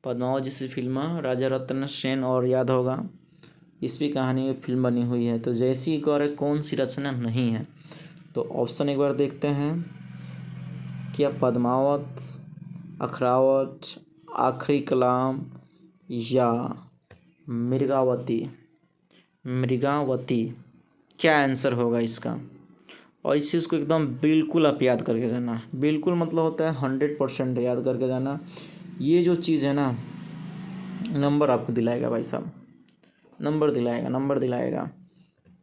पद्मावत जैसी फिल्म राजा रत्न सेन, और याद होगा इस भी कहानी में फिल्म बनी हुई है। तो जैसी गौर कौन सी रचना नहीं है? तो ऑप्शन एक बार देखते हैं। क्या पद्मावत, अखरावत, आखिरी कलाम, या मृगावती? मृगावती क्या आंसर होगा इसका? और इस चीज़ को एकदम बिल्कुल आप याद करके जाना। बिल्कुल मतलब होता है 100% याद करके जाना। ये जो चीज़ है ना, नंबर आपको दिलाएगा भाई साहब, नंबर दिलाएगा, नंबर दिलाएगा।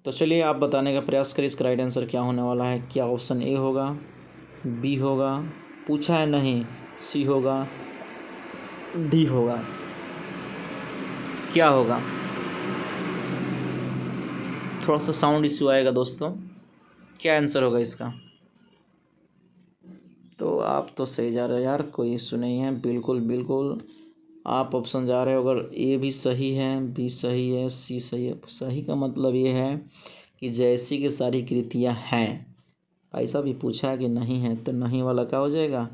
तो चलिए आप बताने का प्रयास करिए इसका राइट आंसर क्या होने वाला है। क्या ऑप्शन ए होगा, बी होगा, पूछा है नहीं, सी होगा, डी होगा? क्या होगा? थोड़ा सा साउंड इश्यू आएगा दोस्तों। क्या आंसर होगा इसका? तो आप तो सही जा रहे हो यार, कोई इशू नहीं है। बिल्कुल बिल्कुल आप ऑप्शन जा रहे हो। अगर ए भी सही है, बी सही है, सी सही है। सही का मतलब ये है कि जैसी की सारी कृतियाँ हैं। भाई साहब ये पूछा है कि नहीं है, तो नहीं वाला क्या हो जाएगा?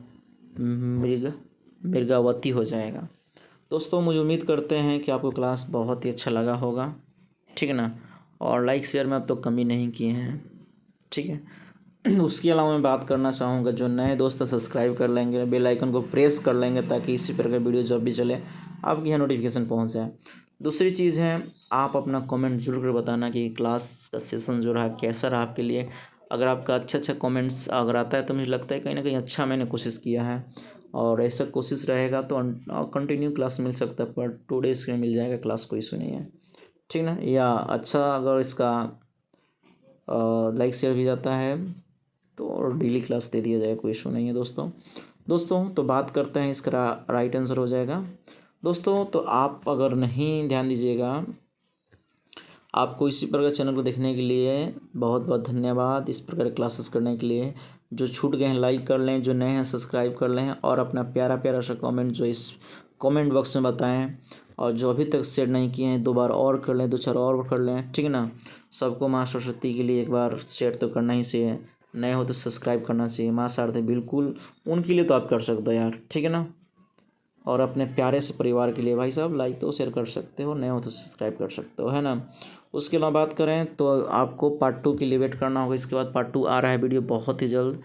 मृगावती हो जाएगा। दोस्तों मुझे उम्मीद करते हैं कि आपको क्लास बहुत ही अच्छा लगा होगा। ठीक है ना। और लाइक शेयर में अब तो कमी नहीं किए हैं, ठीक है। उसके अलावा मैं बात करना चाहूँगा, जो नए दोस्त सब्सक्राइब कर लेंगे, बेल आइकन को प्रेस कर लेंगे ताकि इसी प्रकार का वीडियो जब भी चले आपके यहाँ नोटिफिकेशन पहुँच जाए। दूसरी चीज़ है, आप अपना कमेंट जरूर कर बताना कि क्लास का सेशन जो रहा कैसा रहा आपके लिए। अगर आपका अच्छा कमेंट्स अगर आता है तो मुझे लगता है कहीं ना कहीं अच्छा मैंने कोशिश किया है, और ऐसा कोशिश रहेगा तो कंटिन्यू क्लास मिल सकता है, पर 2 डेज़ के लिए मिल जाएगा क्लास, कोई इशू नहीं है, ठीक ना। या अच्छा अगर इसका लाइक शेयर भी जाता है तो और डेली क्लास दे दिया जाए, कोई इशू नहीं है दोस्तों। तो बात करते हैं, इसका राइट आंसर हो जाएगा दोस्तों। तो आप अगर नहीं ध्यान दीजिएगा, आपको इसी प्रकार चैनल को देखने के लिए बहुत बहुत धन्यवाद। इस प्रकार क्लासेस करने के लिए जो छूट गए हैं लाइक कर लें, जो नए हैं सब्सक्राइब कर लें, और अपना प्यारा प्यारा सा कमेंट जो इस कमेंट बॉक्स में बताएं, और जो अभी तक शेयर नहीं किए हैं 2 बार और कर लें, 2-4 और कर लें, ठीक है ना। सबको माँ सरस्वती के लिए एक बार शेयर तो करना ही चाहिए, नए हो तो सब्सक्राइब करना चाहिए। माँ शारदे बिल्कुल उनके लिए तो आप कर सकते हो यार, ठीक है ना। और अपने प्यारे से परिवार के लिए भाई साहब लाइक तो शेयर कर सकते हो, नए हो तो सब्सक्राइब कर सकते हो, है ना। उसके अलावा बात करें तो आपको पार्ट 2 के लिए वेट करना होगा। इसके बाद पार्ट 2 आ रहा है, वीडियो बहुत ही जल्द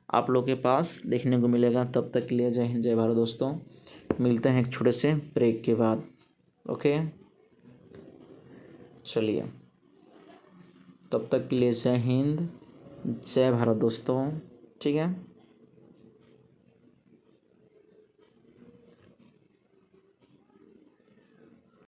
आप लोग के पास देखने को मिलेगा। तब तक के लिए जय हिंद, जय भारत दोस्तों। मिलते हैं एक छोटे से ब्रेक के बाद, ओके। चलिए, तब तक के लिए जय हिंद, जय भारत दोस्तों, ठीक है।